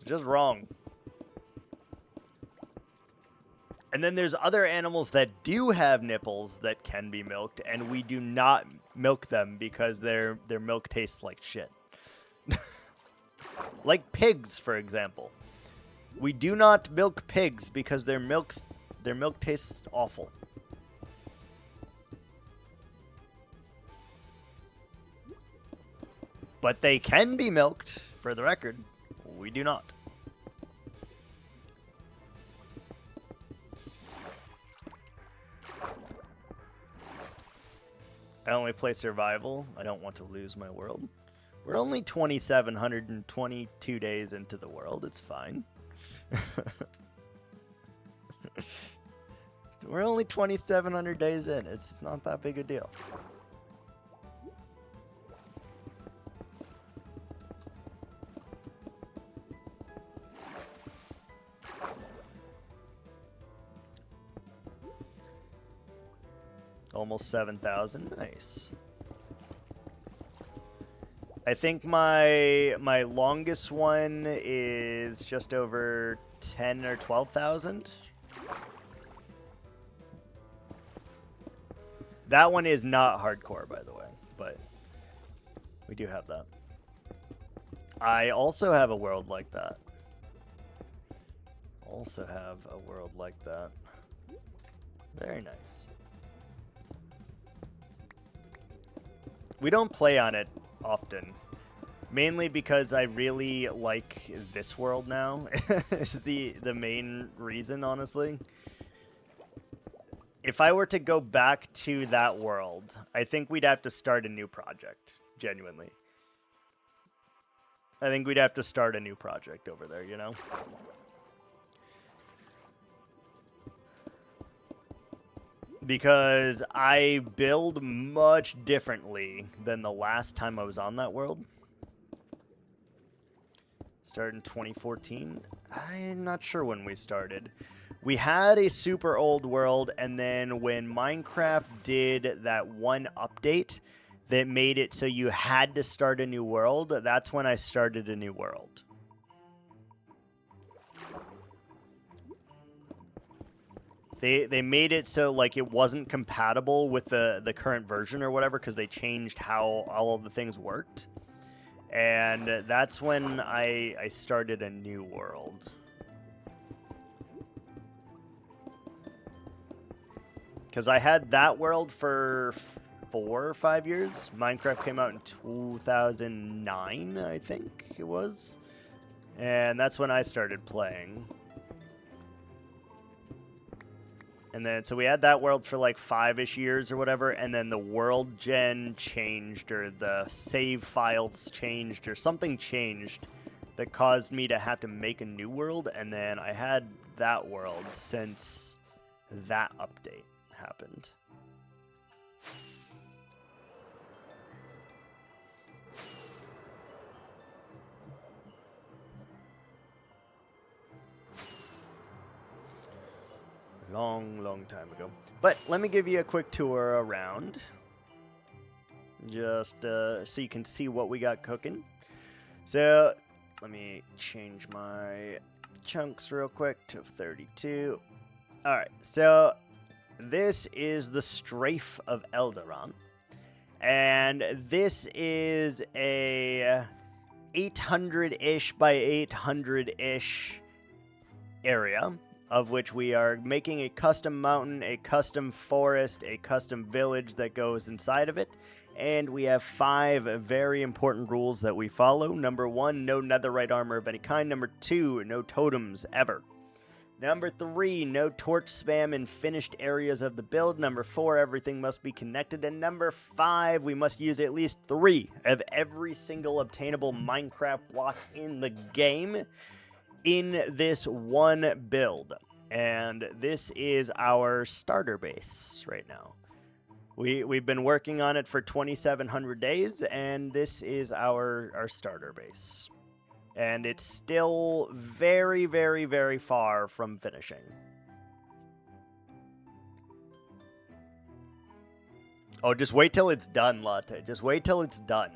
Speaker 1: It's just wrong. And then there's other animals that do have nipples that can be milked, and we do not milk them because their milk tastes like shit. Like pigs, for example. We do not milk pigs because their milk tastes awful. But they can be milked, for the record. We do not. I only play survival. I don't want to lose my world. We're only 2,722 days into the world. It's fine. We're only 2,700 days in. It's not that big a deal. Almost 7,000. Nice. I think my longest one is just over 10 or 12,000. That one is not hardcore, by the way, but we do have that. I also have a world like that. Also have a world like that. Very nice. We don't play on it often, mainly because I really like this world now. Is the main reason, honestly. If I were to go back to that world, I think we'd have to start a new project, genuinely. I think we'd have to start a new project over there, you know? Because I build much differently than the last time I was on that world. Started in 2014. I'm not sure when we started. We had a super old world, and then when Minecraft did that one update that made it so you had to start a new world, that's when I started a new world. They made it so like it wasn't compatible with the current version or whatever, because they changed how all of the things worked. And that's when I started a new world. Because I had that world for 4 or 5 years. Minecraft came out in 2009, I think it was. And that's when I started playing. And then, so we had that world for like 5-ish years or whatever, and then the world gen changed, or the save files changed, or something changed that caused me to have to make a new world, and then I had that world since that update happened. Long time ago. But let me give you a quick tour around. Just so you can see what we got cooking. So, let me change my chunks real quick to 32. Alright, so this is the Strafe of Eldaron. And this is a 800-ish by 800-ish area, of which we are making a custom mountain, a custom forest, a custom village that goes inside of it. And we have 5 very important rules that we follow. Number 1, no netherite armor of any kind. Number 2, no totems ever. Number 3, no torch spam in finished areas of the build. Number 4, everything must be connected. And number 5, we must use at least 3 of every single obtainable Minecraft block in the game in this one build. And this is our starter base right now. We've been working on it for 2,700 days, and this is our starter base. And it's still very, very, very far from finishing. Oh, just wait till it's done, Latte. Just wait till it's done.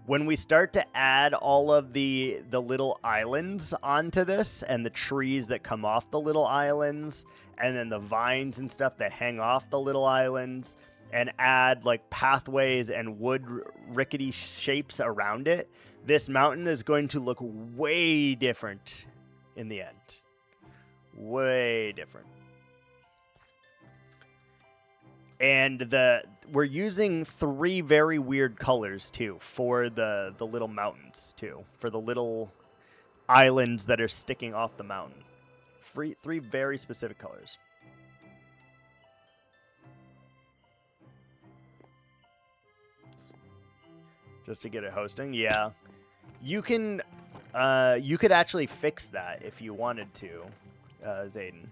Speaker 1: When we start to add all of the little islands onto this, and the trees that come off the little islands, and then the vines and stuff that hang off the little islands, and add like pathways and wood rickety shapes around it, this mountain is going to look way different in the end. Way different. And we're using 3 very weird colors too for the little mountains too, for the little islands that are sticking off the mountain. 3 very specific colors. Just to get it hosting, yeah. You can, you could actually fix that if you wanted to, Zayden.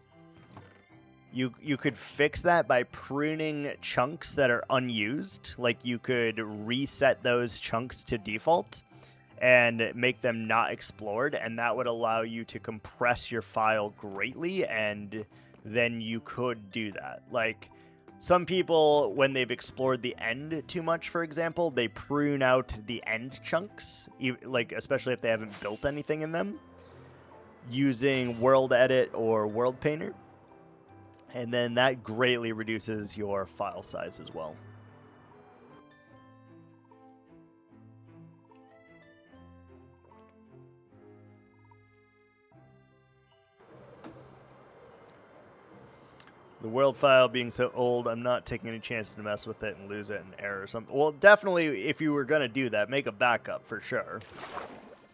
Speaker 1: You could fix that by pruning chunks that are unused. Like, you could reset those chunks to default and make them not explored, and that would allow you to compress your file greatly, and then you could do that. Like, some people, when they've explored the end too much, for example, they prune out the end chunks, like, especially if they haven't built anything in them, using World Edit or World Painter. And then that greatly reduces your file size as well. The world file being so old, I'm not taking any chances to mess with it and lose it in error or something. Well, definitely, if you were going to do that, make a backup for sure.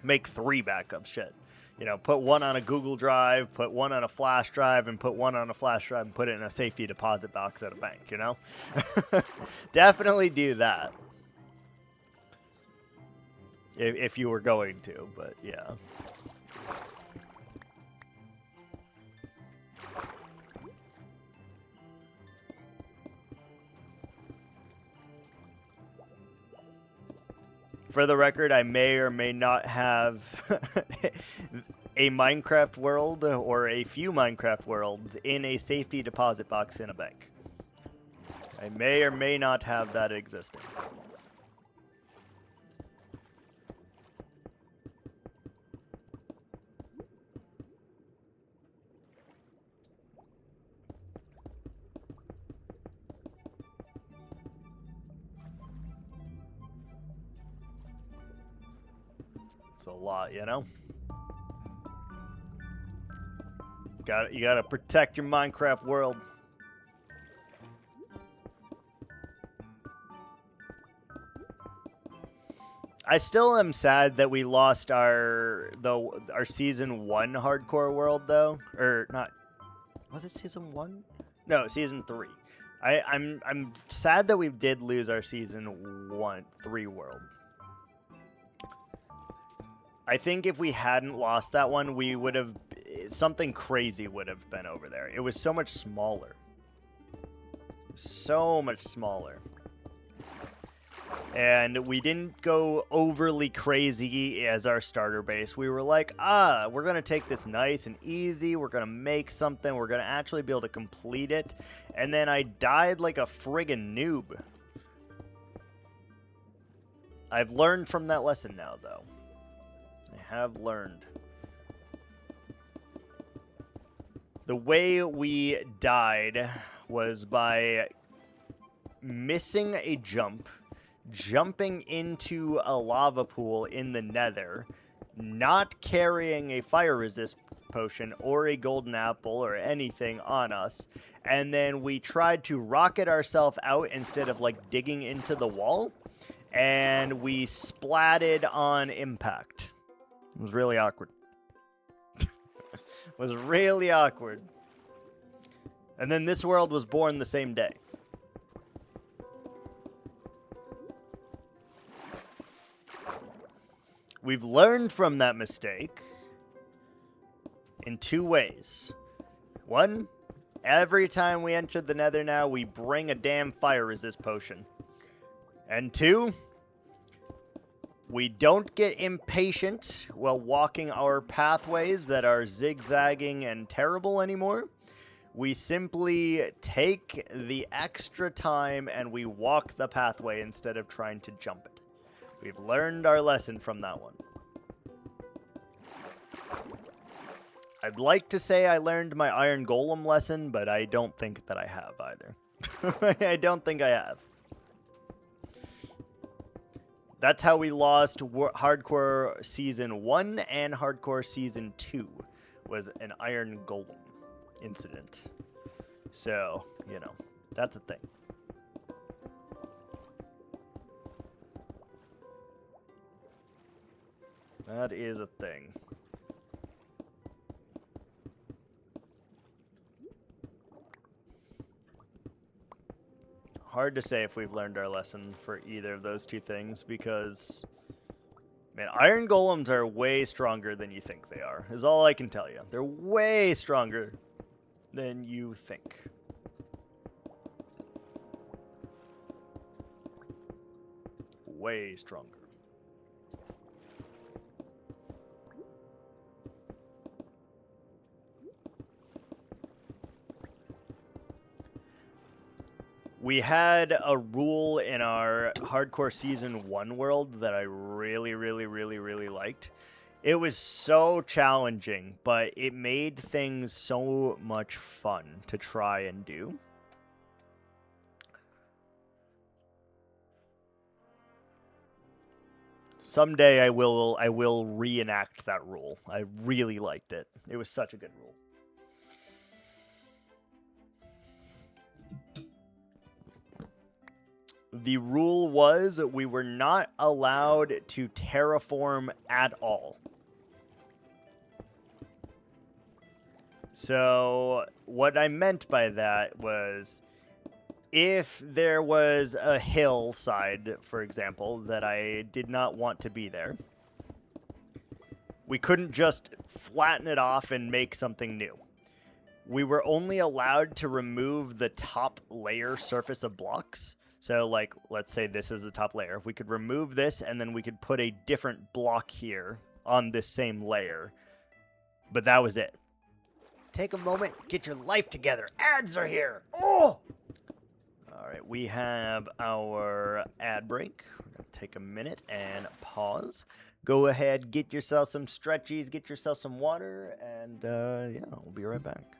Speaker 1: Make 3 backups, shit. You know, put 1 on a Google Drive, put 1 on a flash drive, and put 1 on a flash drive and put it in a safety deposit box at a bank, you know? Definitely do that. If you were going to, but yeah. For the record, I may or may not have a Minecraft world or a few Minecraft worlds in a safety deposit box in a bank. I may or may not have that existing. It's a lot, you know? You gotta protect your Minecraft world. I still am sad that we lost our season 1 hardcore world though, or not. Was it season 1? No, season 3. I'm sad that we did lose our season 3 world. I think if we hadn't lost that one, we would have, something crazy would have been over there. It was so much smaller. So much smaller. And we didn't go overly crazy as our starter base. We were like, we're going to take this nice and easy. We're going to make something. We're going to actually be able to complete it. And then I died like a friggin' noob. I've learned from that lesson now, though. I have learned. The way we died was by missing a jump, jumping into a lava pool in the nether, not carrying a fire resist potion or a golden apple or anything on us, and then we tried to rocket ourselves out instead of like digging into the wall, and we splatted on impact. It was really awkward. It was really awkward. And then this world was born the same day. We've learned from that mistake in 2 ways. 1, every time we enter the nether now, we bring a damn fire resist potion. And 2, we don't get impatient while walking our pathways that are zigzagging and terrible anymore. We simply take the extra time and we walk the pathway instead of trying to jump it. We've learned our lesson from that one. I'd like to say I learned my Iron Golem lesson, but I don't think that I have either. I don't think I have. That's how we lost Hardcore Season 1 and Hardcore Season 2, was an Iron Golem incident. So, you know, that's a thing. That is a thing. Hard to say if we've learned our lesson for either of those two things because, man, iron golems are way stronger than you think they are, is all I can tell you. They're way stronger than you think. Way stronger. We had a rule in our Hardcore Season 1 world that I really liked. It was so challenging, but it made things so much fun to try and do. Someday I will reenact that rule. I really liked it. It was such a good rule. The rule was we were not allowed to terraform at all. So what I meant by that was if there was a hillside, for example, that I did not want to be there, we couldn't just flatten it off and make something new. We were only allowed to remove the top layer surface of blocks. So, like, let's say this is the top layer. We could remove this, and then we could put a different block here on this same layer. But that was it.
Speaker 2: Take a moment, get your life together. Ads are here. Oh!
Speaker 1: All right, we have our ad break. We're going to take a minute and pause. Go ahead, get yourself some stretchies, get yourself some water, and, yeah, we'll be right back.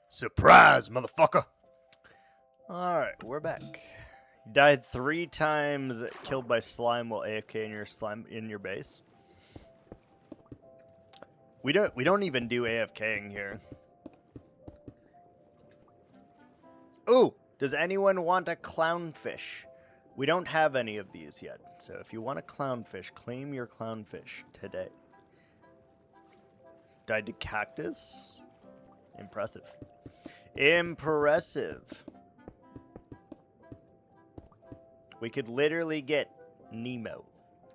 Speaker 2: Surprise, motherfucker.
Speaker 1: All right, we're back. You died 3 times, killed by slime while AFK in your base. We don't even do AFKing here. Ooh, does anyone want a clownfish? We don't have any of these yet, so if you want a clownfish, claim your clownfish today. Died to cactus? Impressive. Impressive. We could literally get Nemo.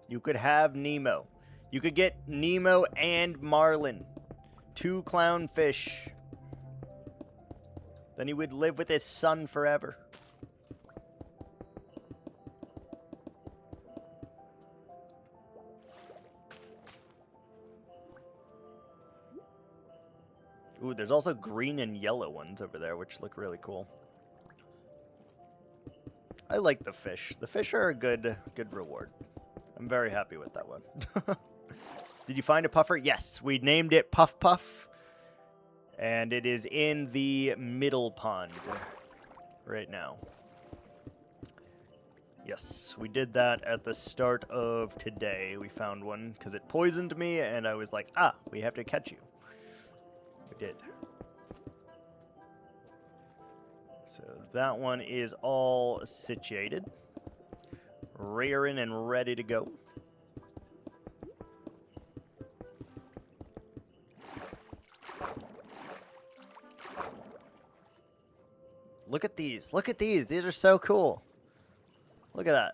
Speaker 1: You could have Nemo. You could get Nemo and Marlin. 2 clownfish. Then he would live with his son forever. Ooh, there's also green and yellow ones over there, which look really cool. I like the fish. The fish are a good reward. I'm very happy with that one. Did you find a puffer? Yes, we named it Puff Puff. And it is in the middle pond right now. Yes, we did that at the start of today. We found one because it poisoned me, and I was like, we have to catch you. We did. So that one is all situated, rearing and ready to go. Look at these. Look at these. These are so cool. Look at that.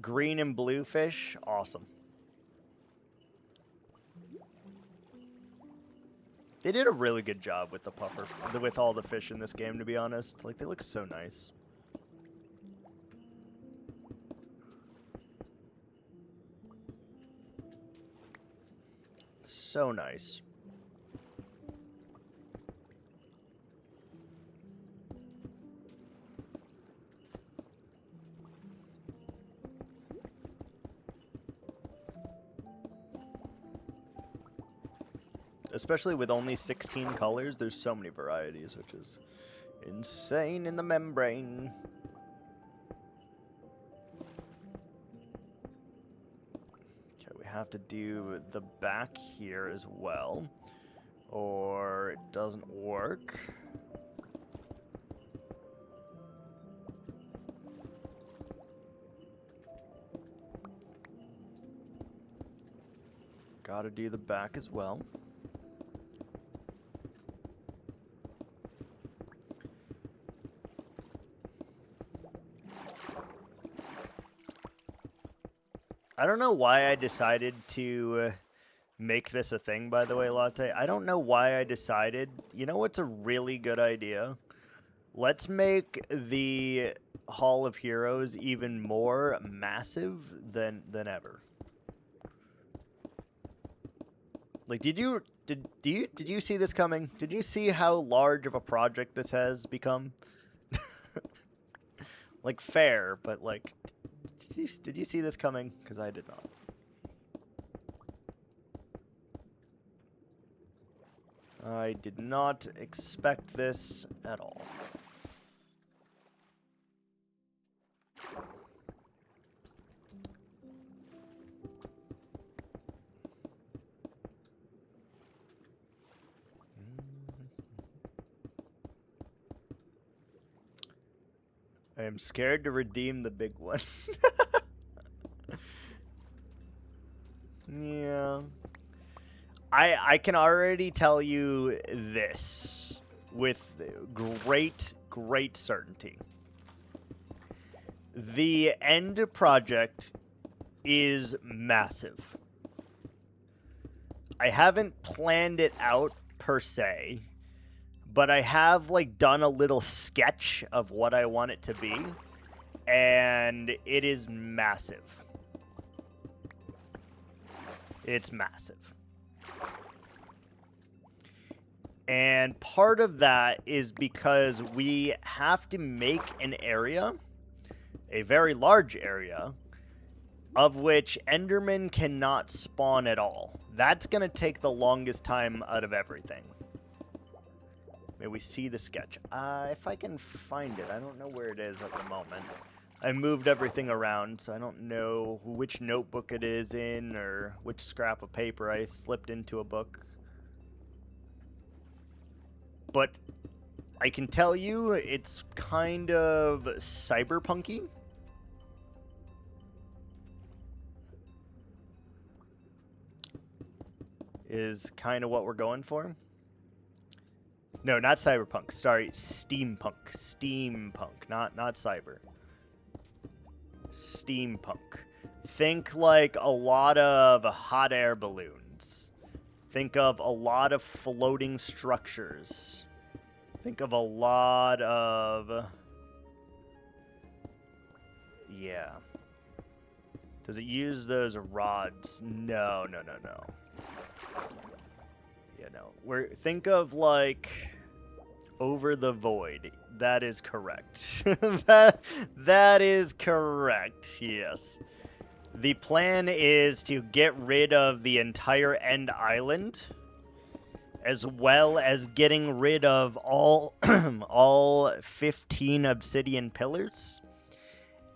Speaker 1: Green and blue fish. Awesome. They did a really good job with the puffer, with all the fish in this game, to be honest. Like, they look so nice. So nice. Especially with only 16 colors, there's so many varieties, which is insane in the membrane. Okay, we have to do the back here as well, or it doesn't work. Gotta do the back as well. I don't know why I decided to make this a thing, by the way, Latte. I don't know why I decided. You know what's a really good idea? Let's make the Hall of Heroes even more massive than ever. Like, did you see this coming? Did you see how large of a project this has become? Like, fair, but like, did you see this coming? Because I did not. I did not expect this at all. I am scared to redeem the big one. Yeah. I can already tell you this with great certainty. The end project is massive. I haven't planned it out per se, but I have like done a little sketch of what I want it to be, and it is massive. It's massive. And part of that is because we have to make an area, a very large area, of which Enderman cannot spawn at all. That's going to take the longest time out of everything. May we see the sketch. If I can find it. I don't know where it is at the moment. I moved everything around, so I don't know which notebook it is in or which scrap of paper I slipped into a book. But I can tell you it's kind of cyberpunky. Is kind of what we're going for. No, not cyberpunk. Sorry, steampunk. Steampunk, not cyber. Steampunk. Think like a lot of hot air balloons. Think of a lot of floating structures. Think of a lot of... Yeah. Does it use those rods? No. Yeah, no. Think of like Over the Void. That is correct. that is correct. Yes. The plan is to get rid of the entire end island, as well as getting rid of all all 15 obsidian pillars,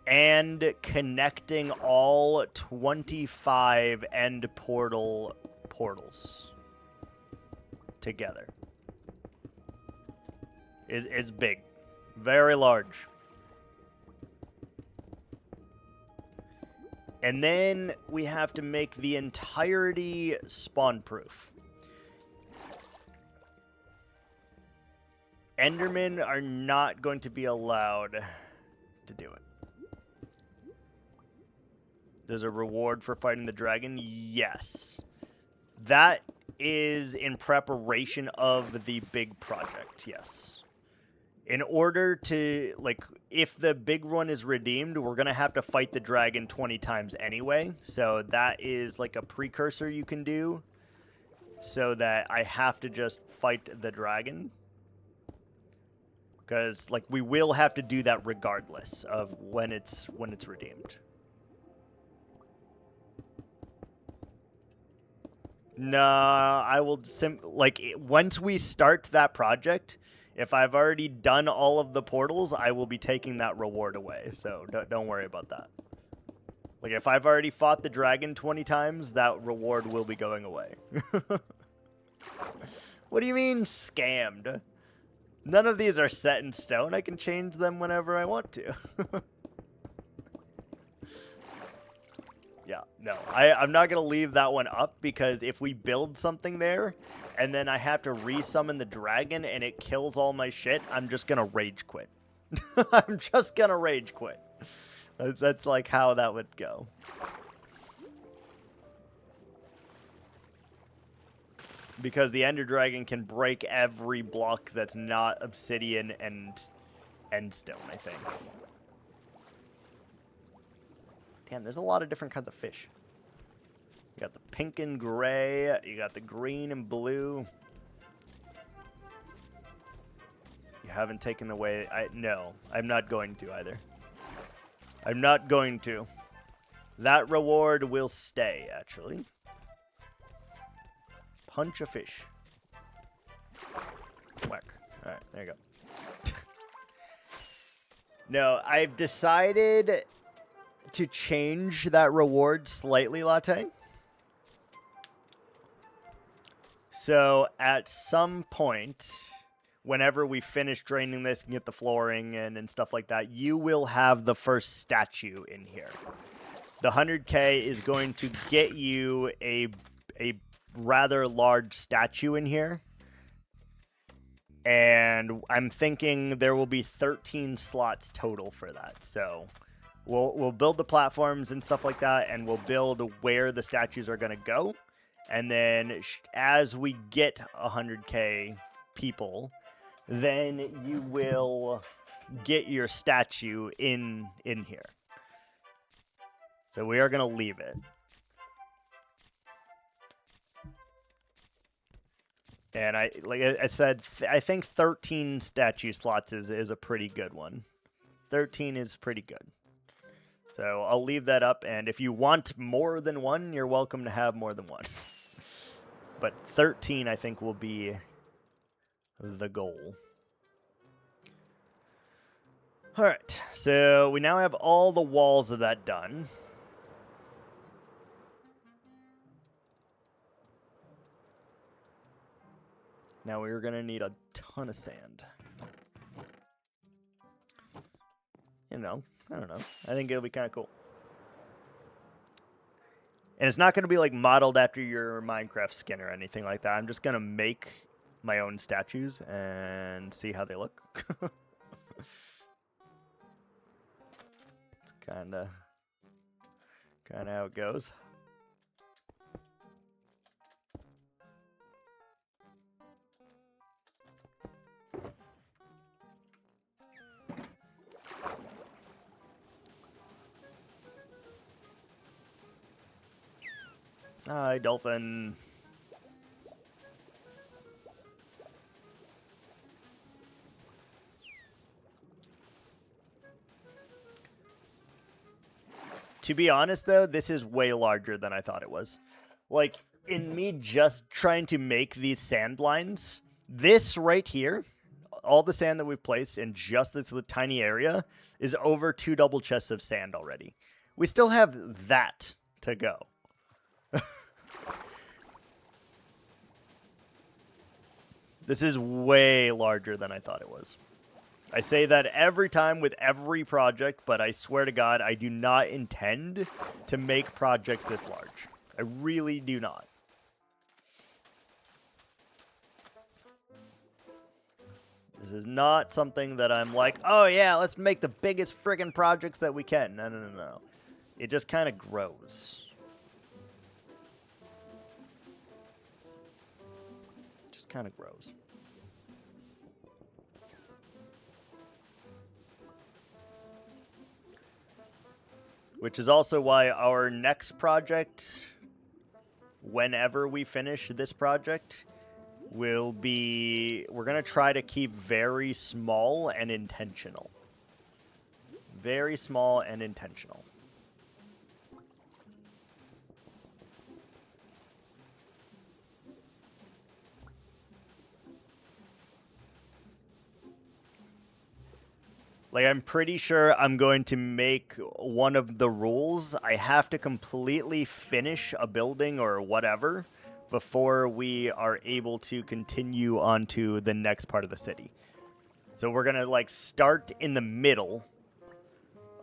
Speaker 1: and connecting all 25 end portals together. Is big. Very large. And then we have to make the entirety spawn proof. Endermen are not going to be allowed to do it. There's a reward for fighting the dragon? Yes. That is in preparation of the big project, yes. In order to, like, if the big one is redeemed, we're going to have to fight the dragon 20 times anyway. So that is like a precursor you can do so that I have to just fight the dragon. Because, like, we will have to do that regardless of when it's redeemed. Nah, I will once we start that project, if I've already done all of the portals, I will be taking that reward away. So don't worry about that. Like, if I've already fought the dragon 20 times, that reward will be going away. What do you mean, scammed? None of these are set in stone. I can change them whenever I want to. Yeah, no. I'm not going to leave that one up, because if we build something there and then I have to resummon the dragon and it kills all my shit, I'm just going to rage quit. I'm just going to rage quit. That's like how that would go. Because the Ender Dragon can break every block that's not obsidian and stone, I think. Damn, there's a lot of different kinds of fish. You got the pink and gray. You got the green and blue. You haven't taken away... No, I'm not going to either. I'm not going to. That reward will stay, actually. Punch a fish. Whack. Alright, there you go. No, I've decided to change that reward slightly, Latte. So, at some point, whenever we finish draining this and get the flooring and stuff like that, you will have the first statue in here. The 100K is going to get you a rather large statue in here. And I'm thinking there will be 13 slots total for that. So we'll build the platforms and stuff like that, and we'll build where the statues are going to go. And then as we get 100K people, then you will get your statue in here. So we are going to leave it. And like I said, I think 13 statue slots is a pretty good one. 13 is pretty good. So I'll leave that up, and if you want more than one, you're welcome to have more than one. But 13, I think, will be the goal. All right, so we now have all the walls of that done. Now we're going to need a ton of sand. You know, I don't know. I think it'll be kind of cool. And it's not going to be like modeled after your Minecraft skin or anything like that. I'm just going to make my own statues and see how they look. It's kind of how it goes. Hi, dolphin. To be honest, though, this is way larger than I thought it was. Like, in me just trying to make these sand lines, this right here, all the sand that we've placed in just this tiny area, is over 2 double chests of sand already. We still have that to go. This is way larger than I thought it was. I say that every time with every project, but I swear to God, I do not intend to make projects this large. I really do not. This is not something that I'm like, oh yeah, let's make the biggest friggin' projects that we can. No, no, no, no. It just kind of grows. Just kind of grows. Which is also why our next project, whenever we finish this project, will be, we're going to try to keep very small and intentional. Very small and intentional. Like, I'm pretty sure I'm going to make one of the rules. I have to completely finish a building or whatever before we are able to continue on to the next part of the city. So we're going to, like, start in the middle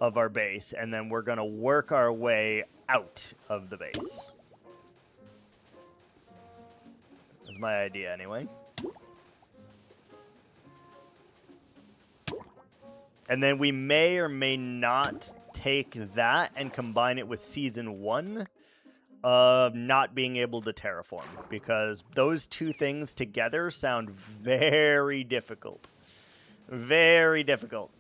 Speaker 1: of our base, and then we're going to work our way out of the base. That's my idea, anyway. And then we may or may not take that and combine it with Season 1 of not being able to terraform, because those two things together sound very difficult. Very difficult.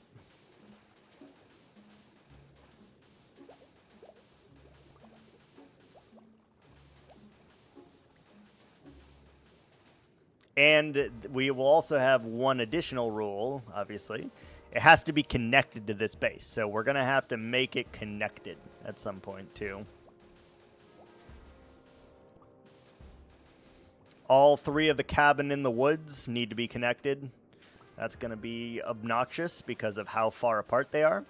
Speaker 1: And we will also have one additional rule, obviously. It has to be connected to this base, so we're going to have to make it connected at some point, too. All three of the cabin in the woods need to be connected. That's going to be obnoxious because of how far apart they are.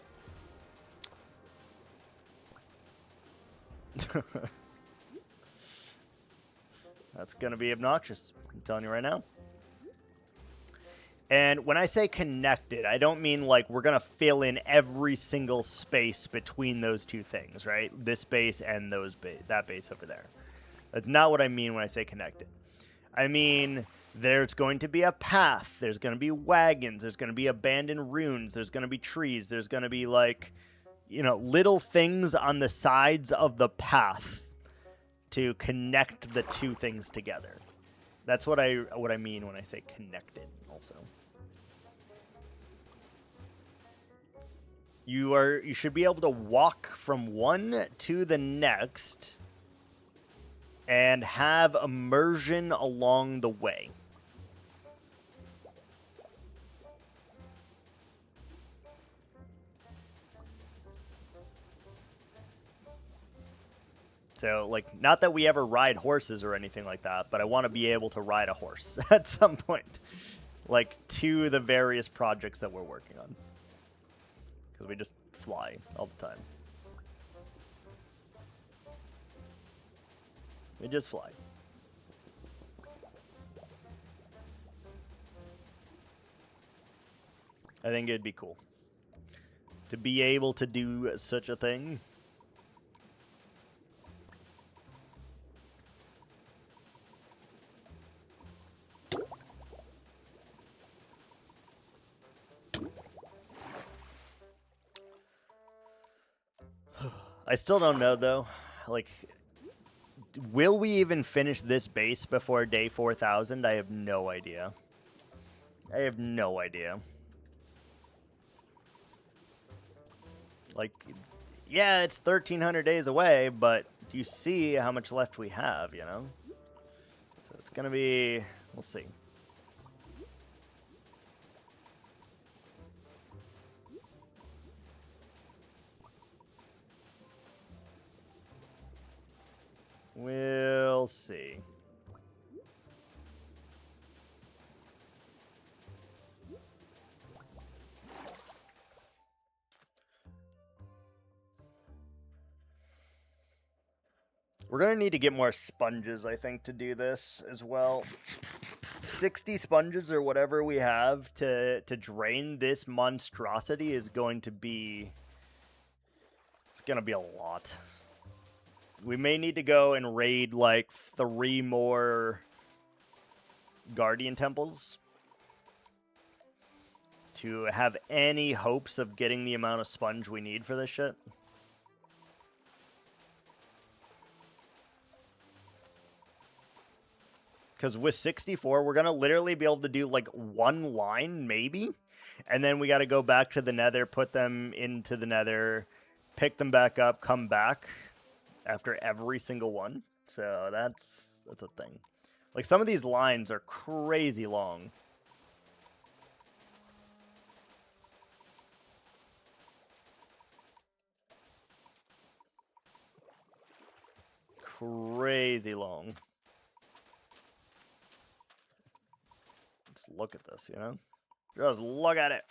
Speaker 1: That's going to be obnoxious, I'm telling you right now. And when I say connected, I don't mean like we're going to fill in every single space between those two things, right? This base and that base over there. That's not what I mean when I say connected. I mean, there's going to be a path. There's going to be wagons. There's going to be abandoned ruins. There's going to be trees. There's going to be, like, you know, little things on the sides of the path to connect the two things together. That's what I mean when I say connected also. You should be able to walk from one to the next and have immersion along the way. So, like, not that we ever ride horses or anything like that, but I want to be able to ride a horse at some point. Like, to the various projects that we're working on. Because we just fly all the time. We just fly. I think it'd be cool to be able to do such a thing. I still don't know, though. Like, will we even finish this base before day 4,000? I have no idea. I have no idea. Like, yeah, it's 1,300 days away, but do you see how much left we have, you know? So it's going to be... We'll see. We'll see. We're going to need to get more sponges, I think, to do this as well. 60 sponges or whatever we have to drain this monstrosity is going to be... It's going to be a lot. We may need to go and raid, like, 3 more Guardian Temples. to have any hopes of getting the amount of sponge we need for this shit. Because with 64, we're going to literally be able to do like one line, maybe. And then we got to go back to the nether, put them into the nether, pick them back up, come back after every single one. So that's a thing. Like, some of these lines are crazy long. Crazy long. Just look at this, you know? Just look at it.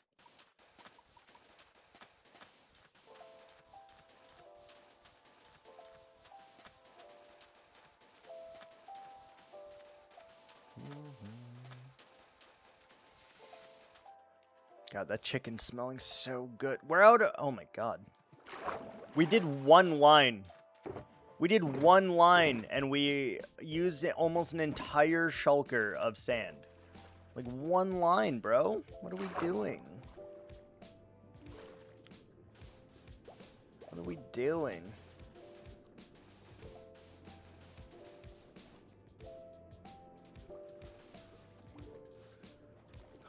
Speaker 1: God, that chicken's smelling so good. We're out of... Oh my god. We did one line. We did one line, and we used almost an entire shulker of sand. Like, one line, bro. What are we doing? What are we doing?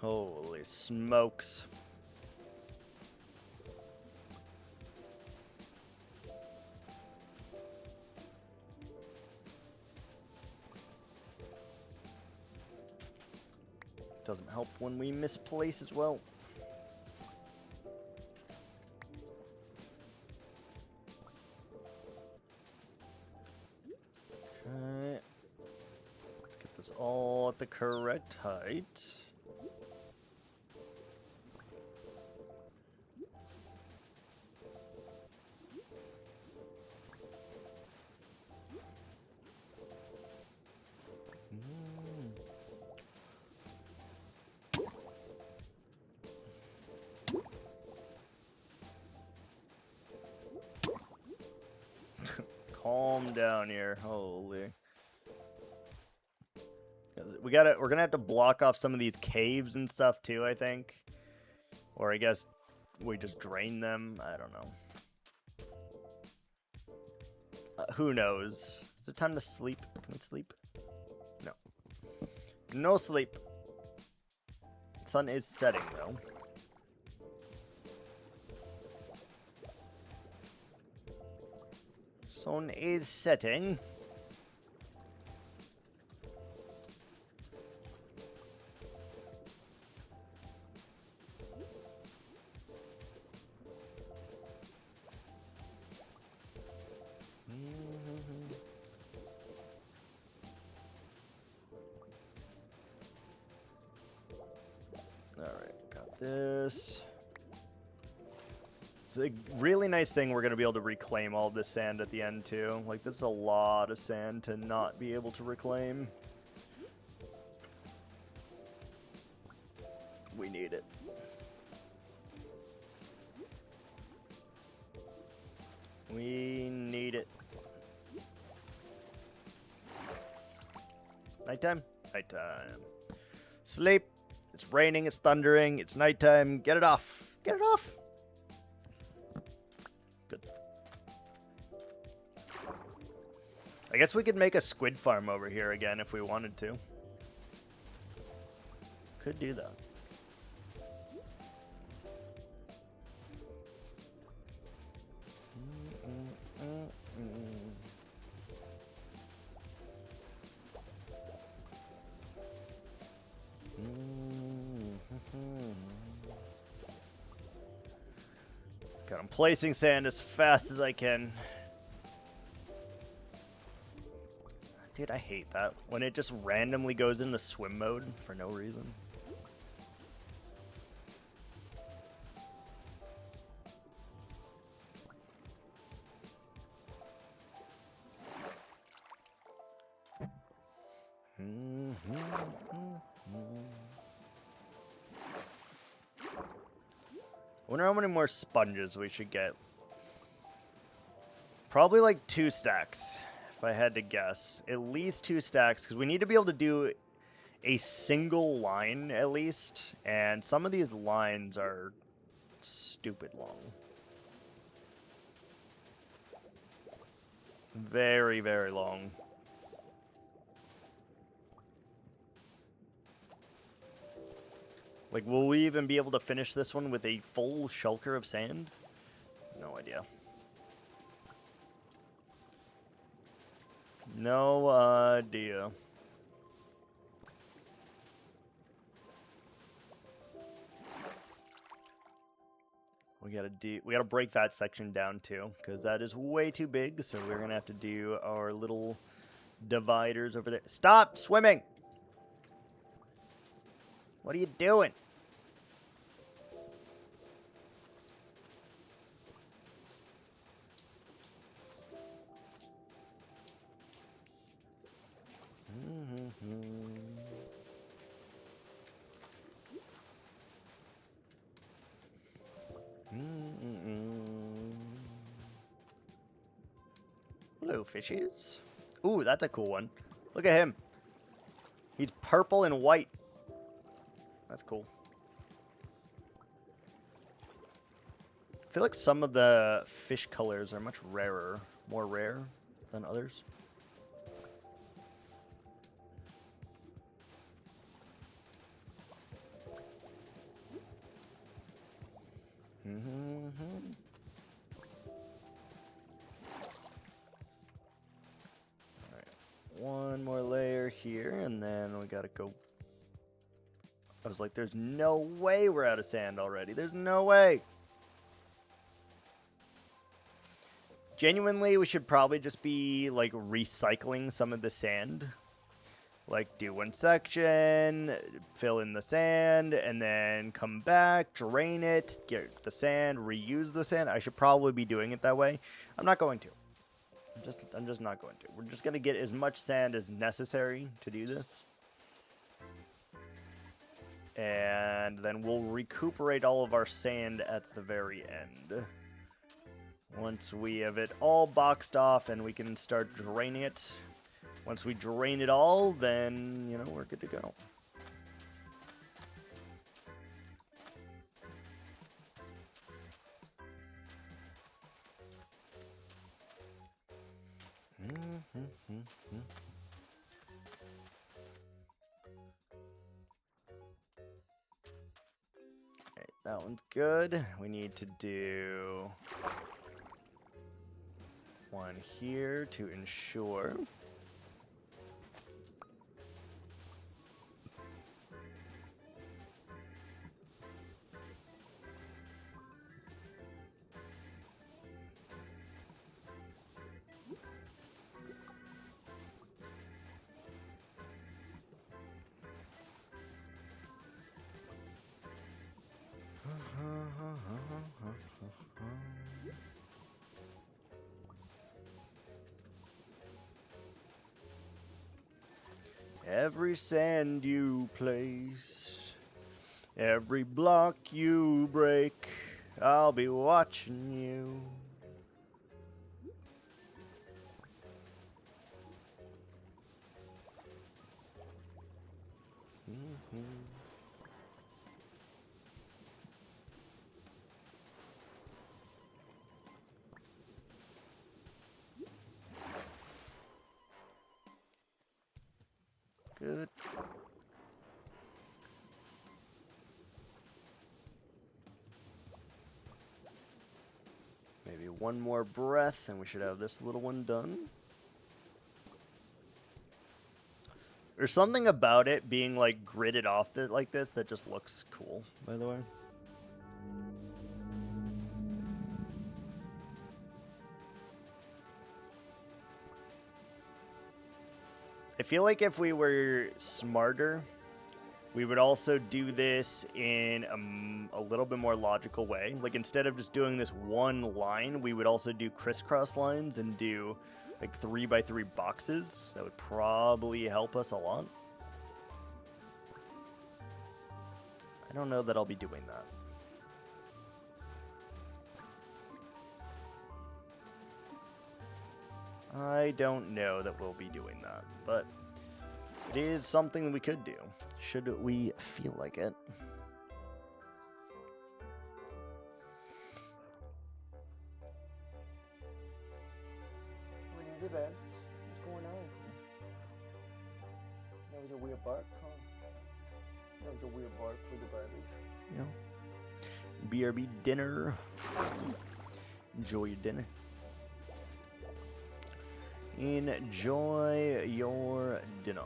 Speaker 1: Holy smokes. Doesn't help when we misplace as well. Okay. Let's get this all at the correct height. Calm down here. Holy. We're gonna have to block off some of these caves and stuff too, I think. Or I guess we just drain them. I don't know. Who knows? Is it time to sleep? Can we sleep? No. No sleep. Sun is setting though. Sun is setting. Alright, got this. It's a really nice thing we're going to be able to reclaim all this sand at the end, too. Like, that's a lot of sand to not be able to reclaim. We need it. We need it. Nighttime? Nighttime. Sleep. It's raining, it's thundering, it's nighttime. Get it off. Get it off. Good. I guess we could make a squid farm over here again if we wanted to. Could do that. God, I'm placing sand as fast as I can. Dude, I hate that. When it just randomly goes into swim mode for no reason. I wonder how many more sponges we should get. Probably like 2 stacks, if I had to guess. At least 2 stacks, because we need to be able to do a single line at least, and some of these lines are stupid long. Very, very long. Like, will we even be able to finish this one with a full shulker of sand? No idea. No idea. We gotta break that section down too, because that is way too big, so we're gonna have to do our little dividers over there. Stop swimming! What are you doing? Hello, fishes. Ooh, that's a cool one. Look at him. He's purple and white. That's cool. I feel like some of the fish colors are much rarer, more rare than others. Alright, one more layer here, and then we gotta go. I was like, there's no way we're out of sand already. There's no way. Genuinely, we should probably just be, like, recycling some of the sand. Like, do one section, fill in the sand, and then come back, drain it, get the sand, reuse the sand. I should probably be doing it that way. I'm not going to. I'm just not going to. We're just going to get as much sand as necessary to do this. And then we'll recuperate all of our sand at the very end. Once we have it all boxed off and we can start draining it. Once we drain it all, then, you know, we're good to go. Okay, that one's good. We need to do one here to ensure. Every sand you place, every block you break, I'll be watching you. Good. Maybe one more breath and we should have this little one done. There's something about it being like gridded off like this that just looks cool, by the way. I feel like if we were smarter, we would also do this in a little bit more logical way. Like, instead of just doing this one line, we would also do crisscross lines and do like 3x3 boxes. That would probably help us a lot. I don't know that I'll be doing that. I don't know that we'll be doing that, but It is something we could do, should we feel like it.
Speaker 2: What is it, Babs? What's going on? That was a weird bark, huh? That was a weird bark for the babies.
Speaker 1: Yeah. BRB dinner. Enjoy your dinner. Enjoy your dinner.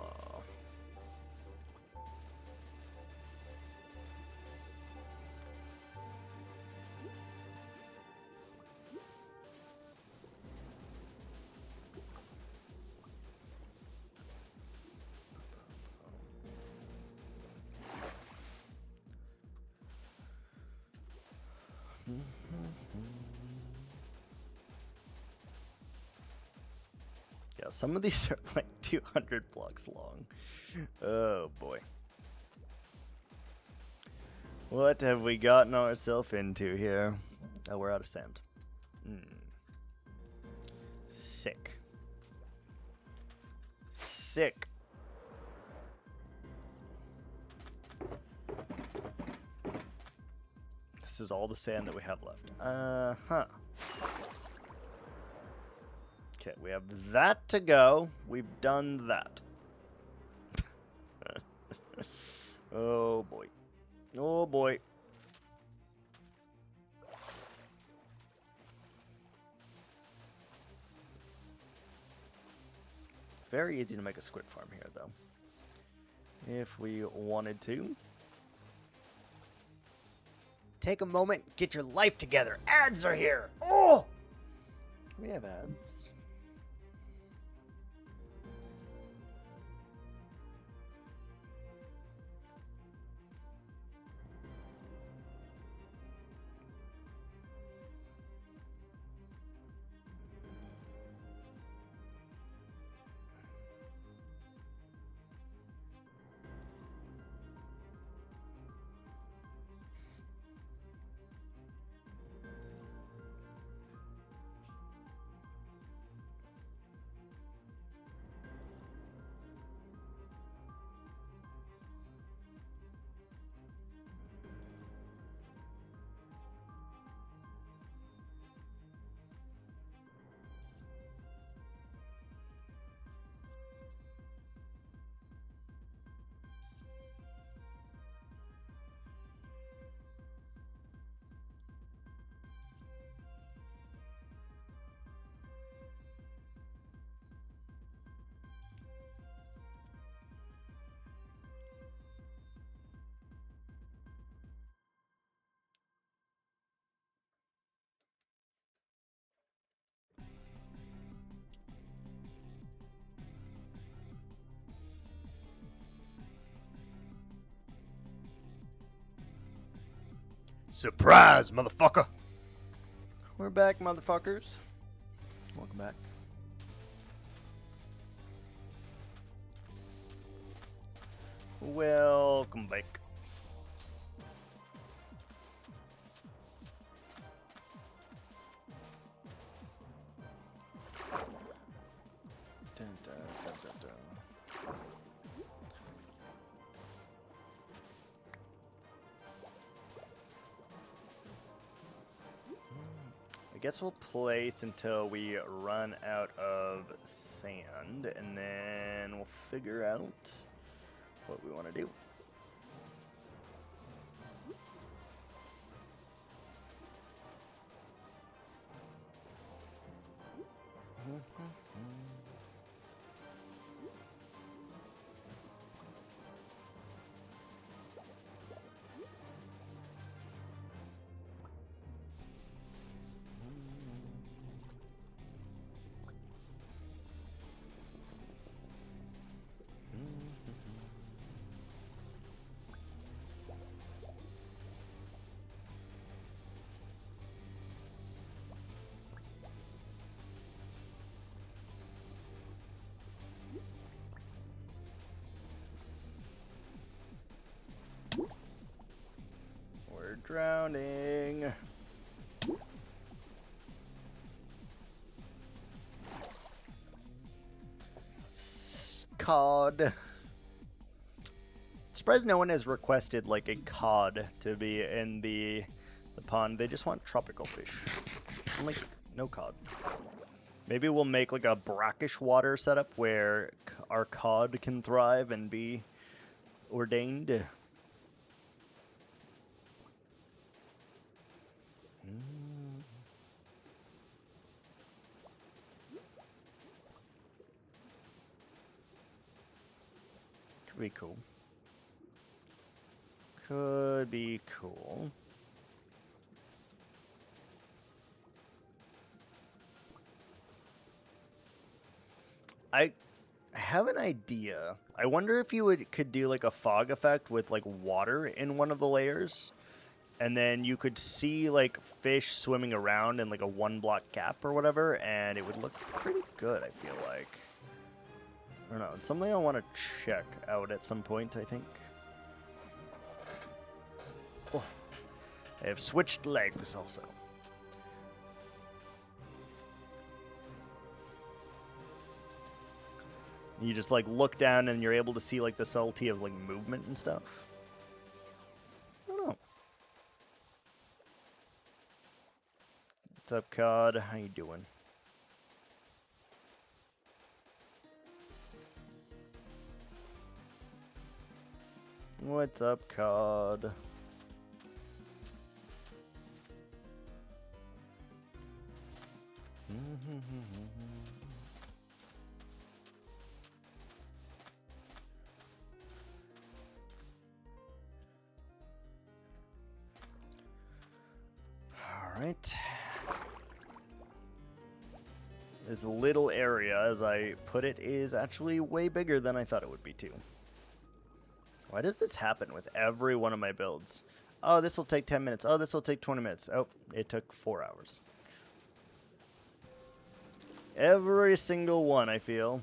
Speaker 1: Yeah, some of these are like 200 blocks long. Oh boy. What have we gotten ourselves into here? Oh, we're out of sand. Sick. Sick. This is all the sand that we have left. Huh. Okay, we have that to go. We've done that. Oh boy. Oh boy. Very easy to make a squid farm here, though. If we wanted to.
Speaker 2: Take a moment, get your life together. Ads are here. Oh!
Speaker 1: We have ads.
Speaker 2: Surprise, motherfucker!
Speaker 1: We're back, motherfuckers. Welcome back. Welcome back. Dun, dun, dun, dun, dun. I guess we'll place until we run out of sand, and then we'll figure out what we want to do. We're drowning. Cod. surprised no one has requested like a cod to be in the pond. They just want tropical fish. I'm like, no cod. Maybe we'll make like a brackish water setup where our cod can thrive and be ordained. Could be cool. Could be cool. I have an idea. I wonder if you could do like a fog effect with like water in one of the layers, and then you could see like fish swimming around in like a 1-block gap or whatever, and it would look pretty good, I feel like. I don't know. It's something I want to check out at some point, I think. Oh, I have switched legs also. You just like look down and you're able to see like the subtlety of like movement and stuff. I don't know. What's up, Cod? How you doing? What's up, Cod? All right. This little area, as I put it, is actually way bigger than I thought it would be, too. Why does this happen with every one of my builds? Oh, this will take 10 minutes. Oh, this will take 20 minutes. Oh, it took 4 hours. Every single one, I feel.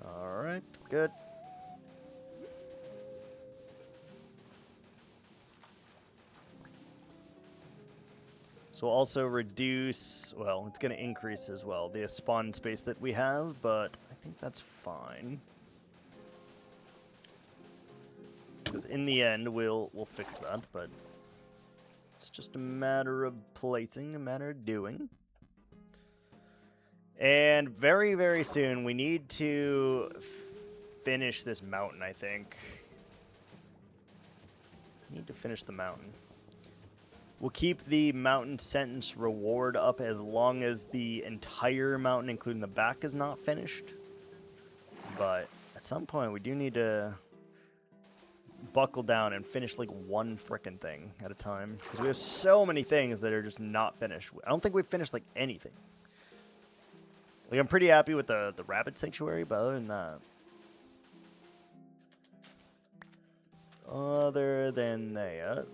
Speaker 1: All right, good. So also reduce, well, it's going to increase as well, the spawn space that we have, but I think that's fine. Because in the end, we'll fix that, but it's just a matter of placing, a matter of doing. And very, very soon, we need to finish this mountain, I think. Need to finish the mountain. We'll keep the mountain sentence reward up as long as the entire mountain, including the back, is not finished. But at some point, we do need to buckle down and finish like one frickin' thing at a time. Because we have so many things that are just not finished. I don't think we've finished like anything. Like, I'm pretty happy with the rabbit sanctuary, but other than that. Other than that.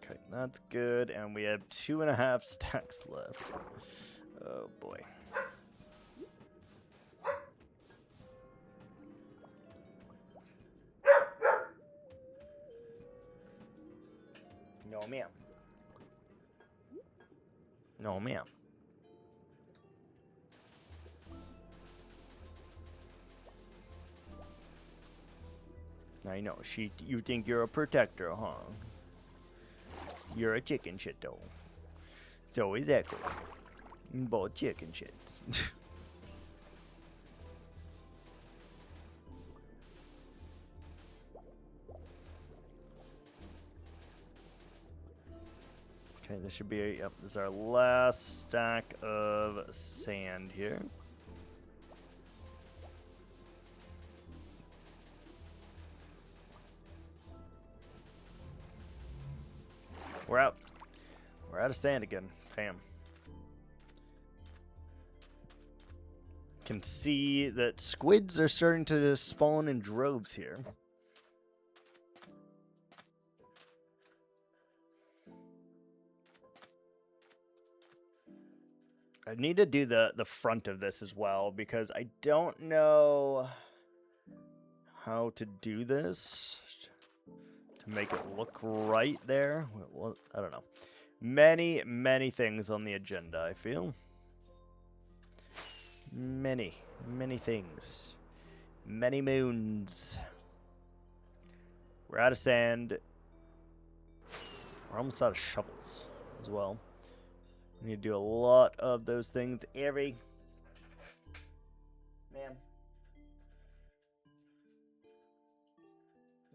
Speaker 1: Okay, that's good, and we have 2.5 stacks left. Oh boy. No, ma'am. No, ma'am. I know. You think you're a protector, huh? You're a chicken shit, though. So is Echo. Both chicken shits. Okay, this should be yep, this is our last stack of sand here. We're out. We're out of sand again. Damn. can see that squids are starting to spawn in droves here. I need to do the front of this as well because I don't know how to do this to make it look right there. Well, I don't know. Many, many things on the agenda, I feel. Many, many things. Many moons. We're out of sand. We're almost out of shovels as well. We need to do a lot of those things every... Ma'am.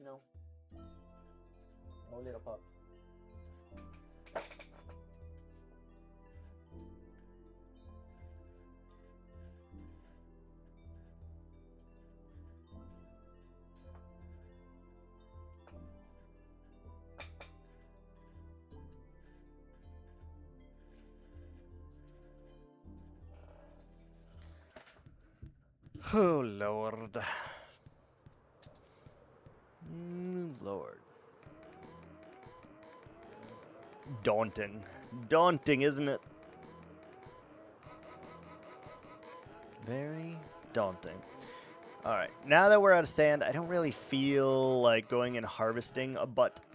Speaker 1: No. No little pup. Oh, Lord. Lord. Daunting. Daunting, isn't it? Very daunting. Alright, now that we're out of sand, I don't really feel like going and harvesting a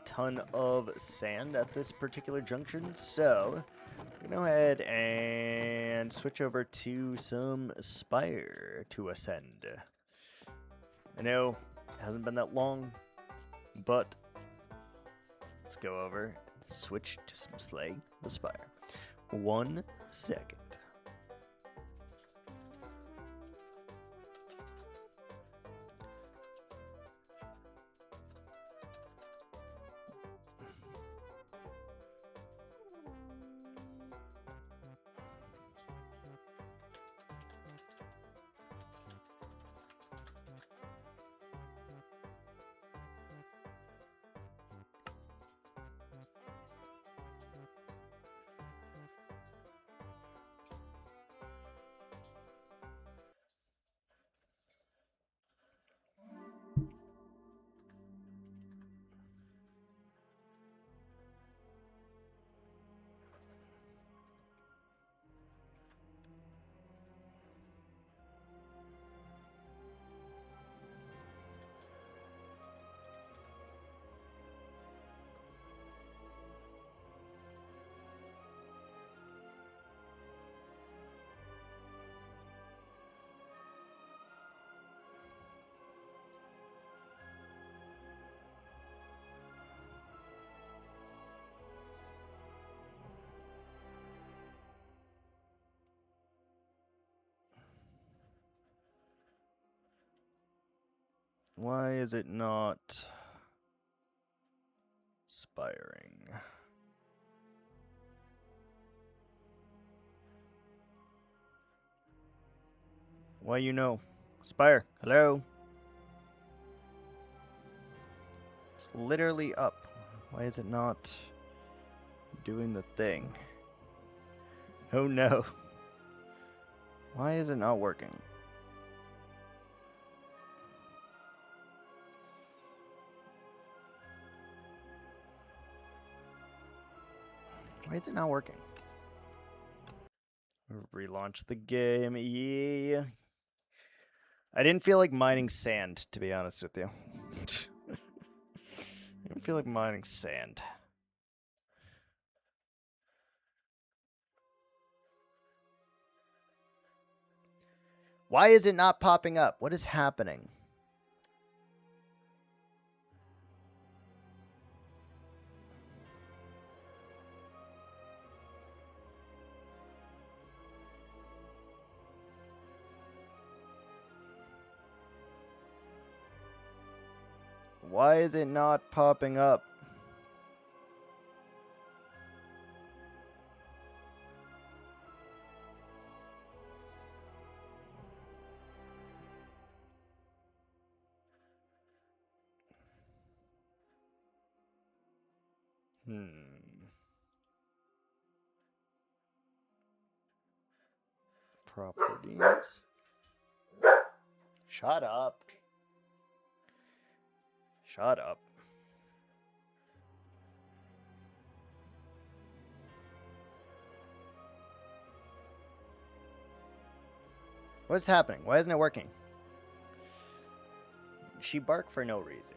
Speaker 1: ton of sand at this particular junction, so I'm going to go ahead and switch over to some Spire to ascend. I know it hasn't been that long, but let's go over, switch to some Slay the Spire. 1 second. Why is it not spiring? Why you know? Spire, hello? It's literally up. Why is it not doing the thing? Oh no. Why is it not working? Why is it not working? Relaunch the game. Yeah. I didn't feel like mining sand, to be honest with you. I didn't feel like mining sand. Why is it not popping up? What is happening? Why is it not popping up? Properties. Shut up. Shut up. What's happening? Why isn't it working? She barked for no reason.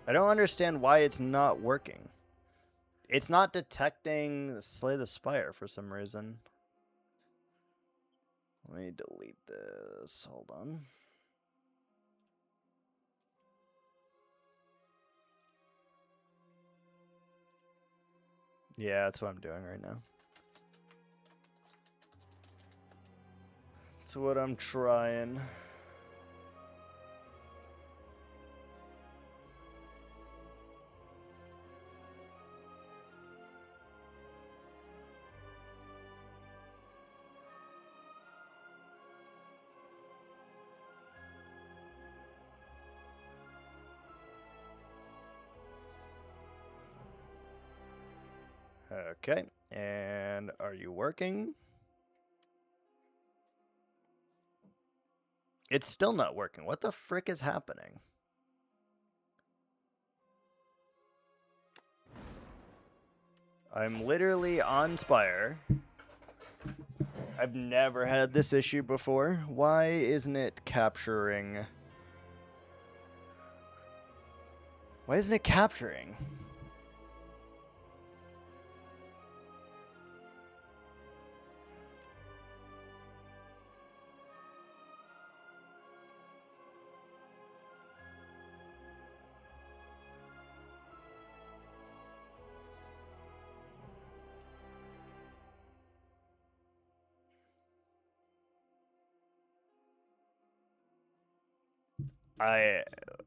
Speaker 1: I don't understand why it's not working. It's not detecting Slay the Spire for some reason. Let me delete this. Hold on. Yeah, that's what I'm doing right now. That's what I'm trying. Okay, and are you working? It's still not working. What the frick is happening? I'm literally on Spire. I've never had this issue before. Why isn't it capturing? Why isn't it capturing?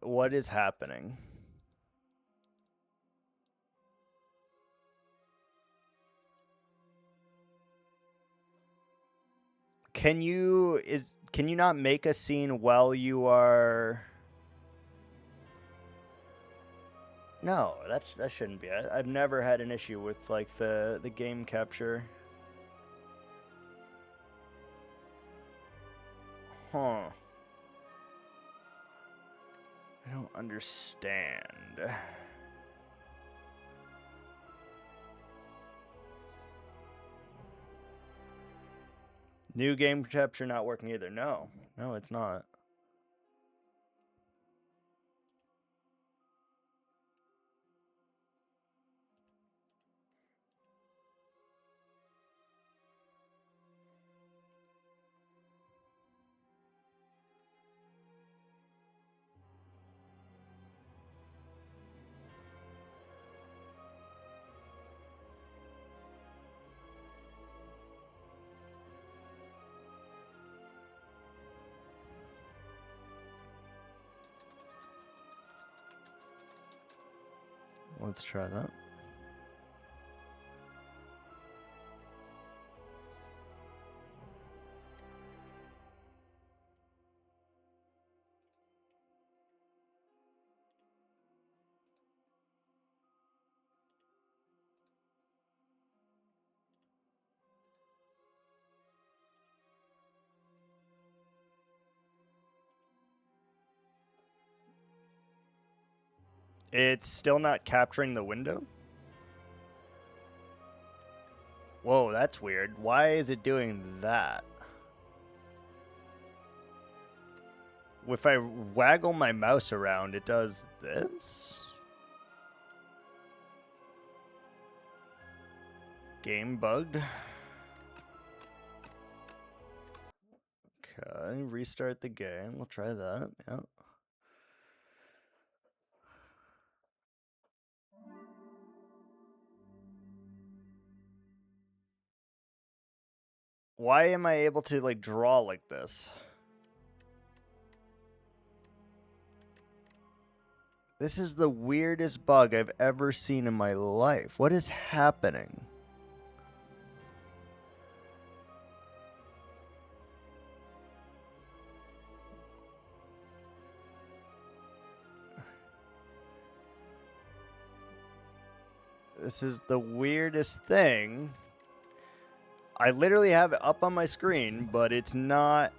Speaker 1: What is happening? Can you not make a scene while you are? No, that shouldn't be it. I've never had an issue with like the game capture. Huh. I don't understand. New game capture not working either. No, it's not. Let's try that. It's still not capturing the window? Whoa, that's weird. Why is it doing that? If I waggle my mouse around, it does this? Game bugged. Okay, restart the game. We'll try that. Yeah. Why am I able to like draw like this? This is the weirdest bug I've ever seen in my life. What is happening? This is the weirdest thing. I literally have it up on my screen, but it's not...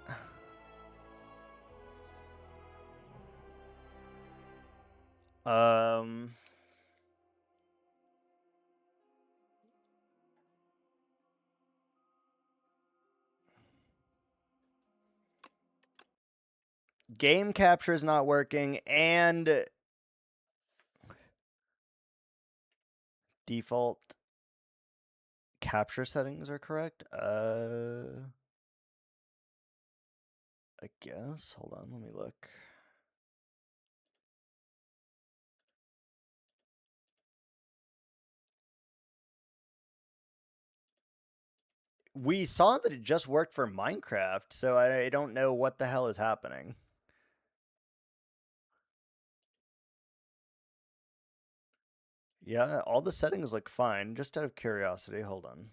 Speaker 1: Game capture is not working, and default capture settings are correct. I guess. Hold on, let me look. We saw that it just worked for Minecraft, so I don't know what the hell is happening. Yeah, all the settings look fine. Just out of curiosity, hold on.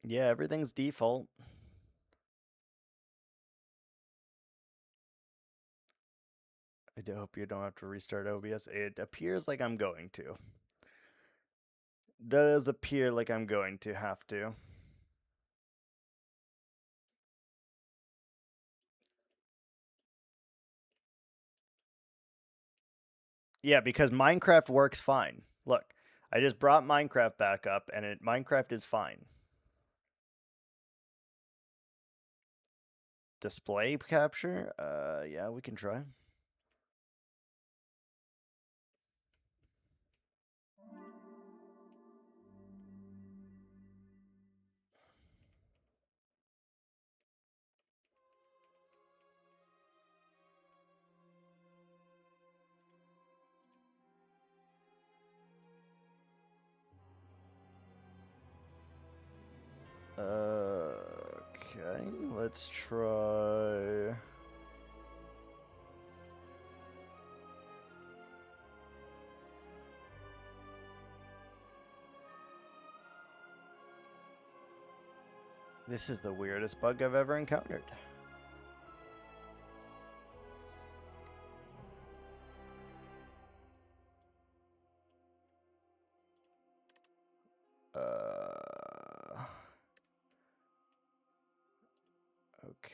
Speaker 1: Yeah, everything's default. I do hope you don't have to restart OBS. It appears like I'm going to. Does appear like I'm going to have to. Yeah, because Minecraft works fine. Look, I just brought Minecraft back up, and Minecraft is fine. Display capture? Yeah, we can try. Okay, let's try. This is the weirdest bug I've ever encountered.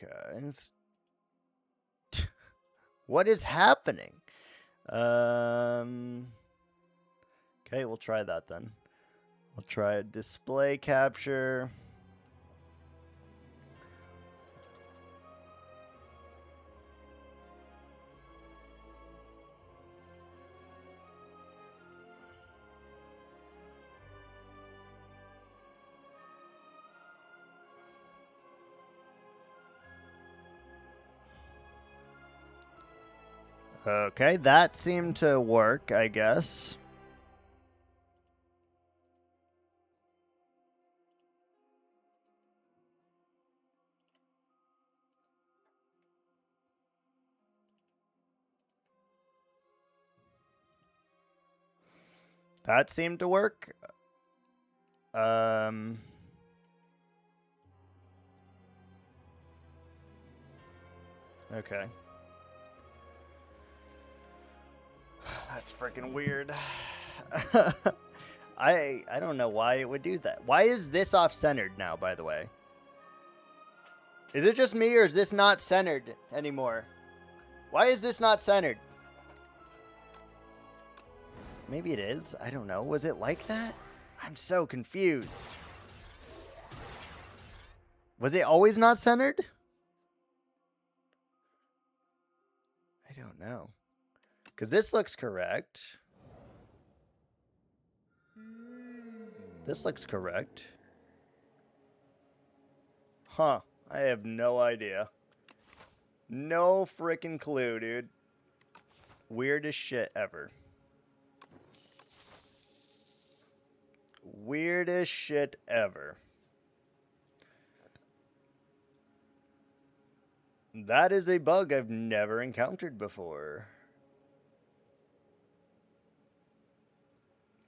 Speaker 1: Okay. What is happening? Okay, we'll try that then. We'll try display capture. Okay, that seemed to work, I guess. That seemed to work. Okay. That's freaking weird. I don't know why it would do that. Why is this off-centered now, by the way? Is it just me, or is this not centered anymore? Why is this not centered? Maybe it is. I don't know. Was it like that? I'm so confused. Was it always not centered? I don't know. Because this looks correct. This looks correct. Huh. I have no idea. No freaking clue, dude. Weirdest shit ever. Weirdest shit ever. That is a bug I've never encountered before.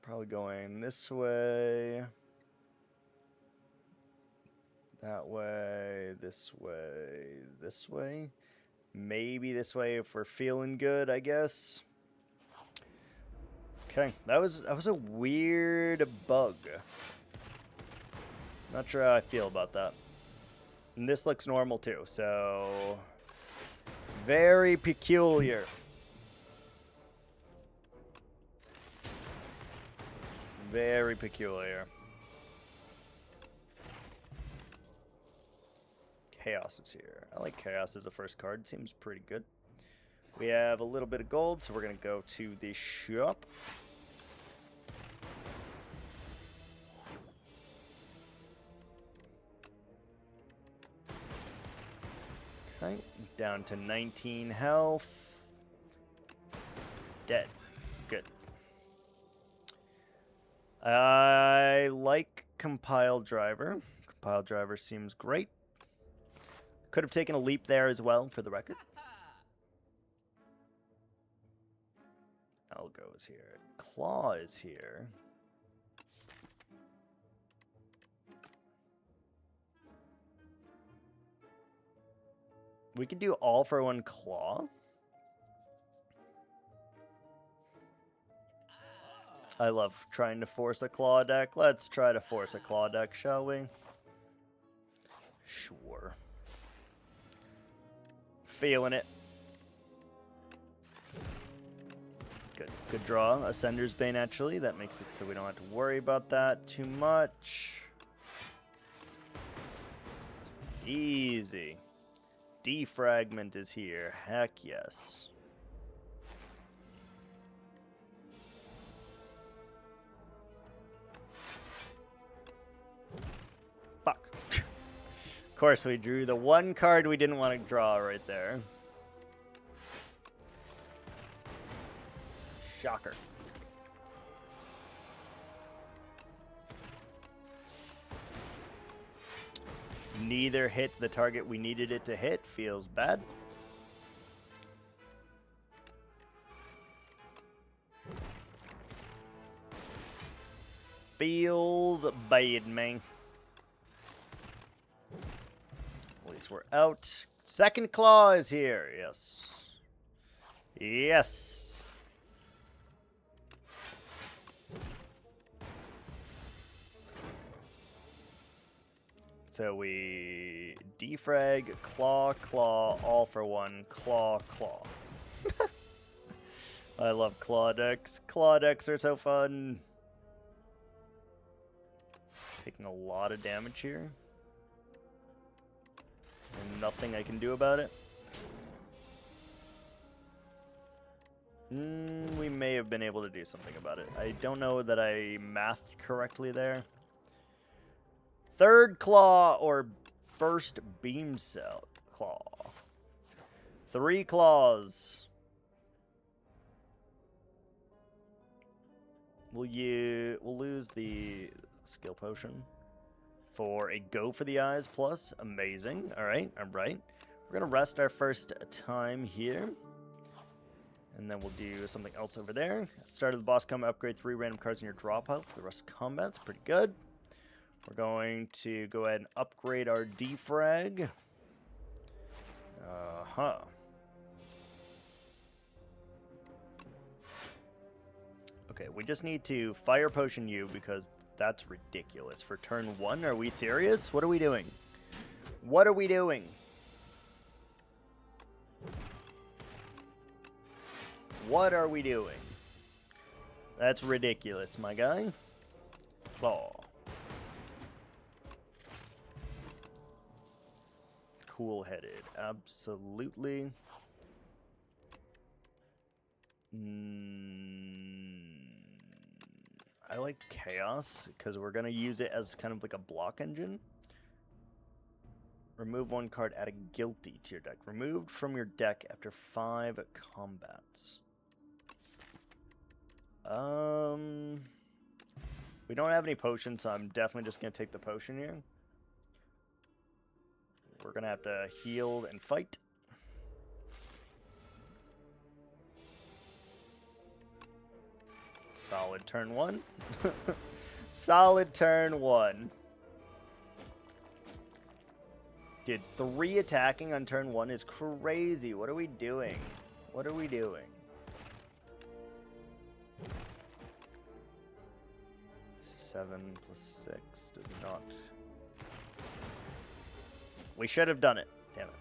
Speaker 1: Probably going this way. That way, this way, this way. Maybe this way if we're feeling good, I guess. Okay, that was a weird bug. Not sure how I feel about that. And this looks normal too, so very peculiar. Very peculiar. Chaos is here. I like Chaos as a first card. Seems pretty good. We have a little bit of gold, so we're going to go to the shop. Okay, down to 19 health. Dead. Good. I like Compile Driver. Compile Driver seems great. Could have taken a leap there as well, for the record. Algo is here. Claw is here. We could do all for one Claw. I love trying to force a Claw deck. Let's try to force a Claw deck, shall we? Sure. Feeling it. Good draw. Ascender's Bane, actually. That makes it so we don't have to worry about that too much. Easy. Defragment is here. Heck yes. Fuck. Of course, we drew the one card we didn't want to draw right there. Shocker. Neither hit the target we needed it to hit. Feels bad. Feels bad, man. At least we're out. Second claw is here. Yes. Yes. So we defrag, claw, claw, all for one, claw, claw. I love claw decks. Claw decks are so fun. Taking a lot of damage here. And nothing I can do about it. We may have been able to do something about it. I don't know that I mathed correctly there. Third claw or first beam cell claw. 3 claws. We'll lose the skill potion for a go for the eyes plus. Amazing. All right. We're gonna rest our first time here, and then we'll do something else over there. Start of the boss combat, upgrade 3 random cards in your draw pile for the rest of combat. It's pretty good. We're going to go ahead and upgrade our defrag. Okay, we just need to fire potion you because that's ridiculous. For turn 1, are we serious? What are we doing? What are we doing? What are we doing? That's ridiculous, my guy. Claw. Cool-headed, absolutely. I like Chaos because we're going to use it as kind of like a block engine. Remove 1 card, add a Guilty to your deck. Removed from your deck after 5 combats. We don't have any potions, so I'm definitely just going to take the potion here. We're going to have to heal and fight. Solid turn 1. Solid turn 1. Dude, 3 attacking on turn 1 is crazy. What are we doing? What are we doing? 7 + 6 does not... We should have done it. Damn it.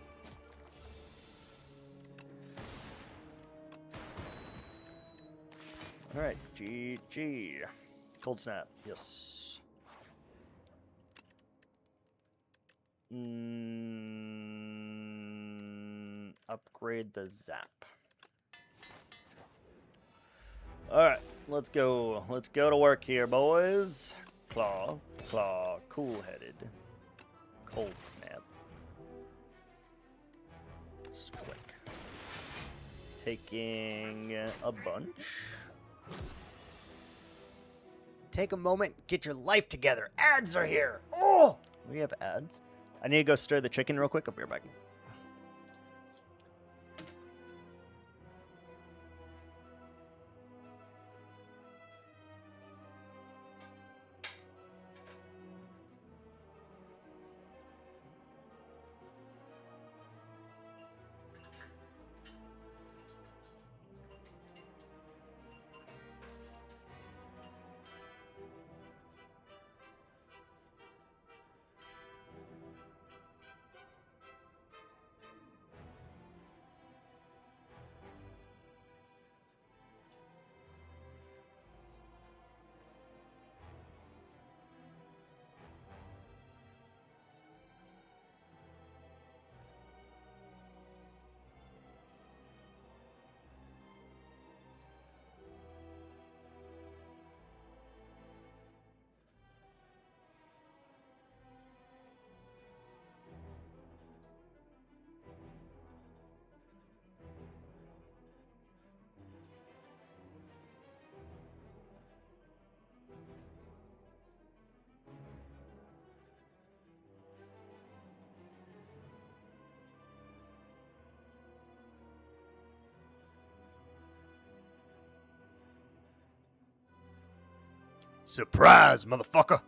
Speaker 1: Alright, GG. Cold snap, yes. Upgrade the zap. Alright, let's go. Let's go to work here, boys. Claw, claw, cool-headed. Cold snap. Squick. Taking a bunch.
Speaker 2: Take a moment, get your life together. Ads are here. Oh!
Speaker 1: We have ads. I need to go stir the chicken real quick. I'll be right back.
Speaker 2: Surprise, motherfucker.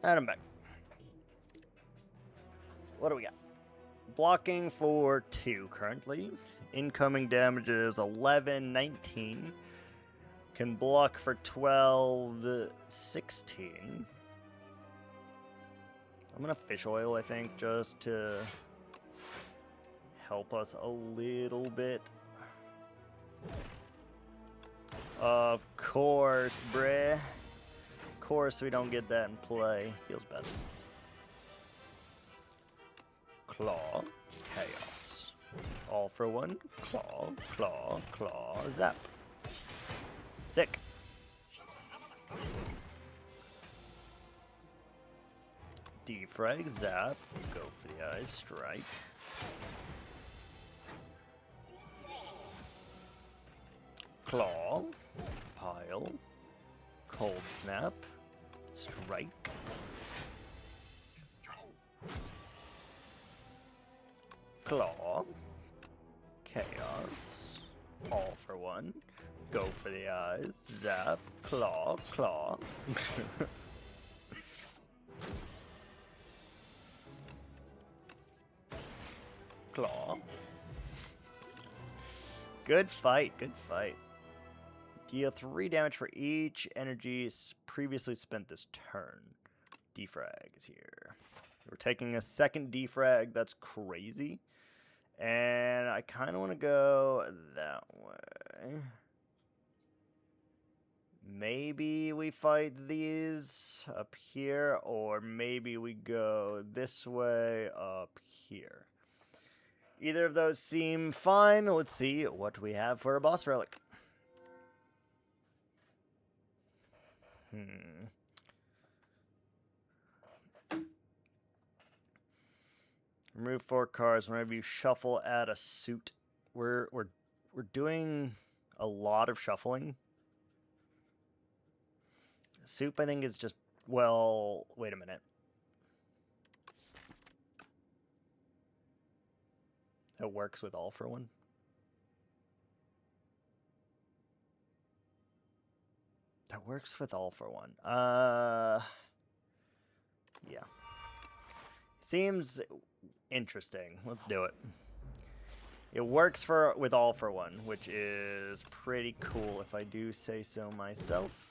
Speaker 1: And I'm back. What do we got? Blocking for 2 currently. Incoming damage is 11, 19. Can block for 12, 16. I'm gonna fish oil, I think, just to help us a little bit. Of course, bruh. Of course we don't get that in play. Feels bad. Claw, chaos. All for 1. Claw, claw, claw, zap. Sick. Defrag, zap, go for the eyes, strike. Claw, pile, cold snap, strike. Claw, chaos, all for 1. Go for the eyes, zap, claw, claw. Claw. Good fight, good fight. Deal 3 damage for each energy previously spent this turn. Defrag is here. We're taking a second defrag, that's crazy. And I kind of want to go that way. Maybe we fight these up here, or maybe we go this way up here. Either of those seem fine. Let's see what we have for a boss relic. Remove 4 cards whenever you shuffle, add a suit. We're doing a lot of shuffling. Soup, I think, is just, well, wait a minute. That works with all for 1. That works with all for 1. Yeah. Seems interesting. Let's do it. It works with all for 1, which is pretty cool if I do say so myself.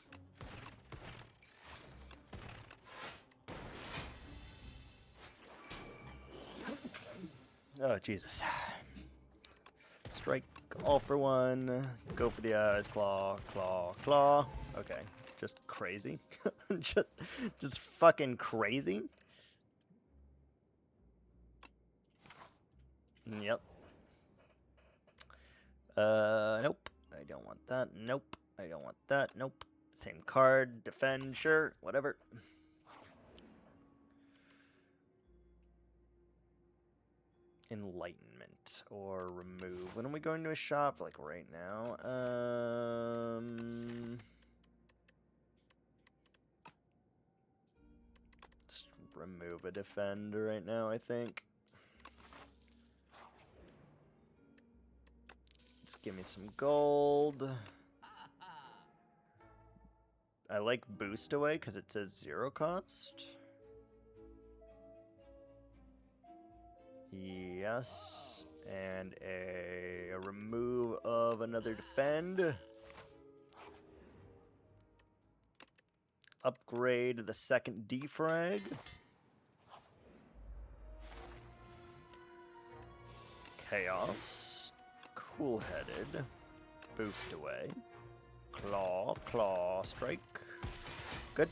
Speaker 1: Oh, Jesus. Strike all for 1. Go for the eyes. Claw, claw, claw. Okay. Just crazy. just fucking crazy. Yep. Nope. I don't want that. Nope. I don't want that. Nope. Same card. Defend. Sure. Whatever. Enlightenment or remove. When are we going to a shop? Like right now? Just remove a defend right now, I think. Just give me some gold. I like boost away because it says 0 cost. Yes, and a remove of another defend. Upgrade the second defrag. Chaos. Cool-headed. Boost away. Claw, claw, strike. Good.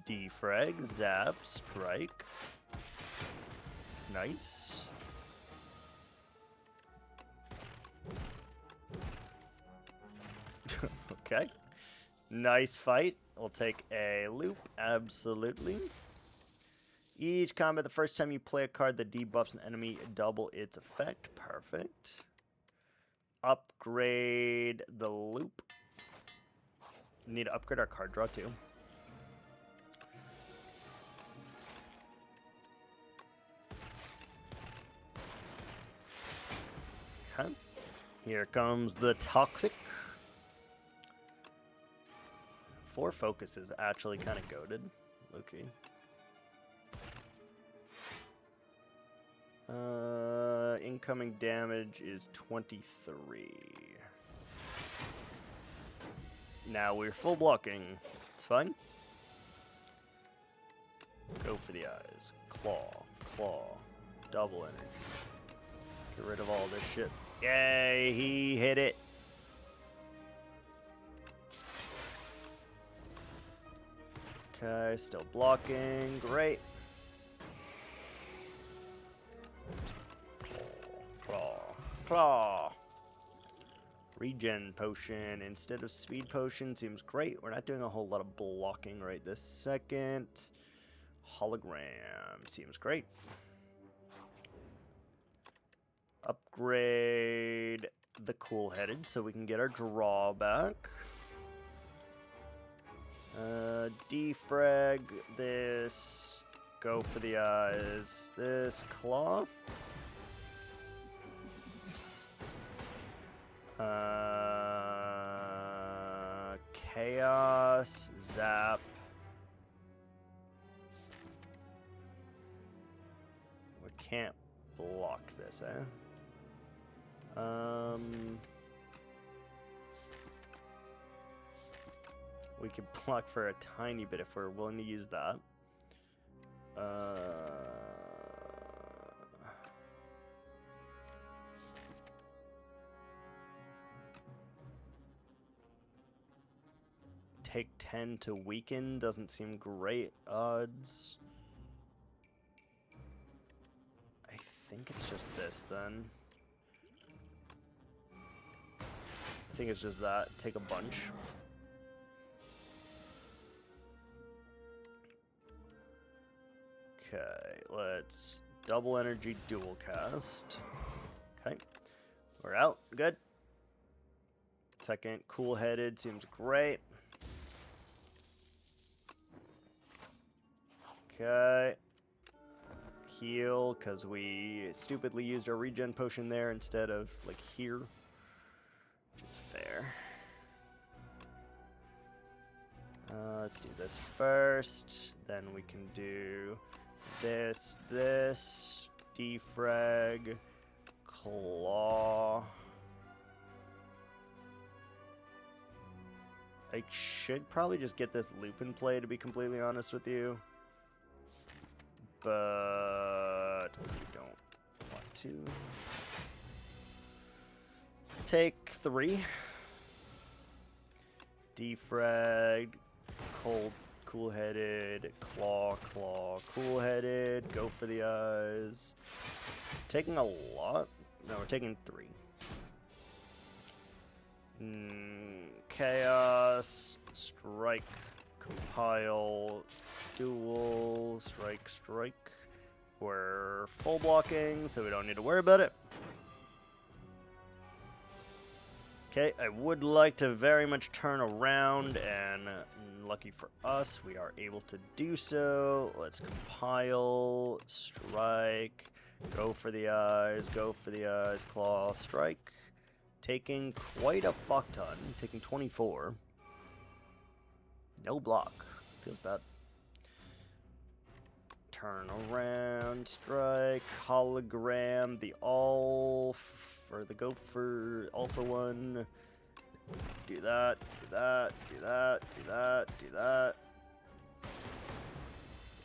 Speaker 1: Defrag, zap, strike. Nice. Okay. Nice fight. We'll take a loop, absolutely. Each combat, the first time you play a card that debuffs an enemy, double its effect. Perfect. Upgrade the loop. Need to upgrade our card draw too. Okay. Here comes the toxic. 4 focus is actually kind of goated. Okay. Incoming damage is 23. Now we're full blocking. It's fine. Go for the eyes. Claw. Claw. Double energy. Get rid of all this shit. Yay, he hit it. Okay, still blocking. Great. Claw. Claw. Regen potion instead of speed potion seems great. We're not doing a whole lot of blocking right this second. Hologram seems great. Upgrade the cool-headed so we can get our draw back. Defrag this. Go for the eyes. This claw. Chaos. Zap. We can't block this, eh? We could block for a tiny bit if we're willing to use that. Take 10 to weaken doesn't seem great odds. I think it's just this then. I think it's just that. Take a bunch. Okay, let's double energy dual cast. Okay, we're out. Good. Second, cool-headed seems great. Okay. Heal, because we stupidly used our regen potion there instead of, like, here. Which is fair. Let's do this first. Then we can do this, defrag, claw. I should probably just get this loop in play, to be completely honest with you. But we don't want to. Take 3. Defrag, cool-headed, claw, cool-headed, go for the eyes. Taking a lot? No, we're taking 3. Chaos, strike, compile, dual, strike. We're full blocking, so we don't need to worry about it. Okay, I would like to very much turn around, and lucky for us, we are able to do so. Let's compile, strike, go for the eyes, claw, strike. Taking quite a fuck ton, taking 24. No block, feels bad. Turn around, strike, hologram, the all for the go for all for one. Do that.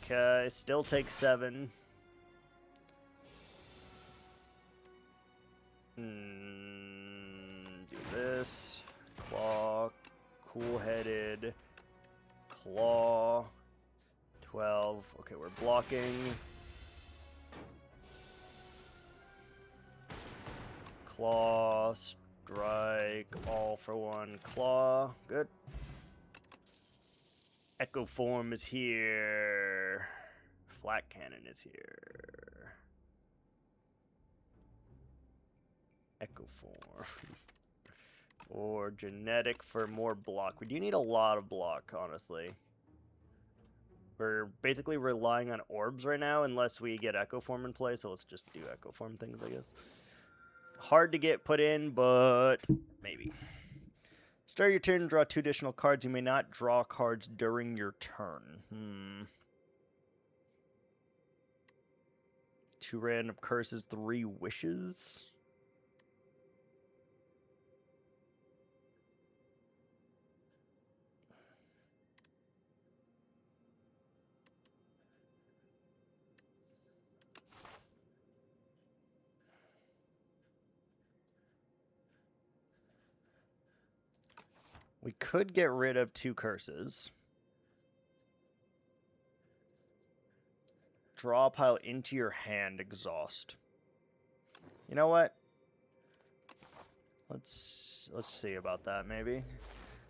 Speaker 1: Okay, still take 7. Do this. Claw, cool-headed, claw. 12. Okay, we're blocking. Claw, strike, all for one, claw. Good. Echo form is here. Flat cannon is here. Echo form. Or genetic for more block. We do need a lot of block, honestly. We're basically relying on orbs right now unless we get Echo Form in play, so let's just do Echo Form things, I guess. Hard to get put in, but maybe. Start your turn and draw 2 additional cards. You may not draw cards during your turn. 2 random curses, 3 wishes. We could get rid of 2 curses. Draw a pile into your hand, exhaust. You know what? Let's see about that, maybe.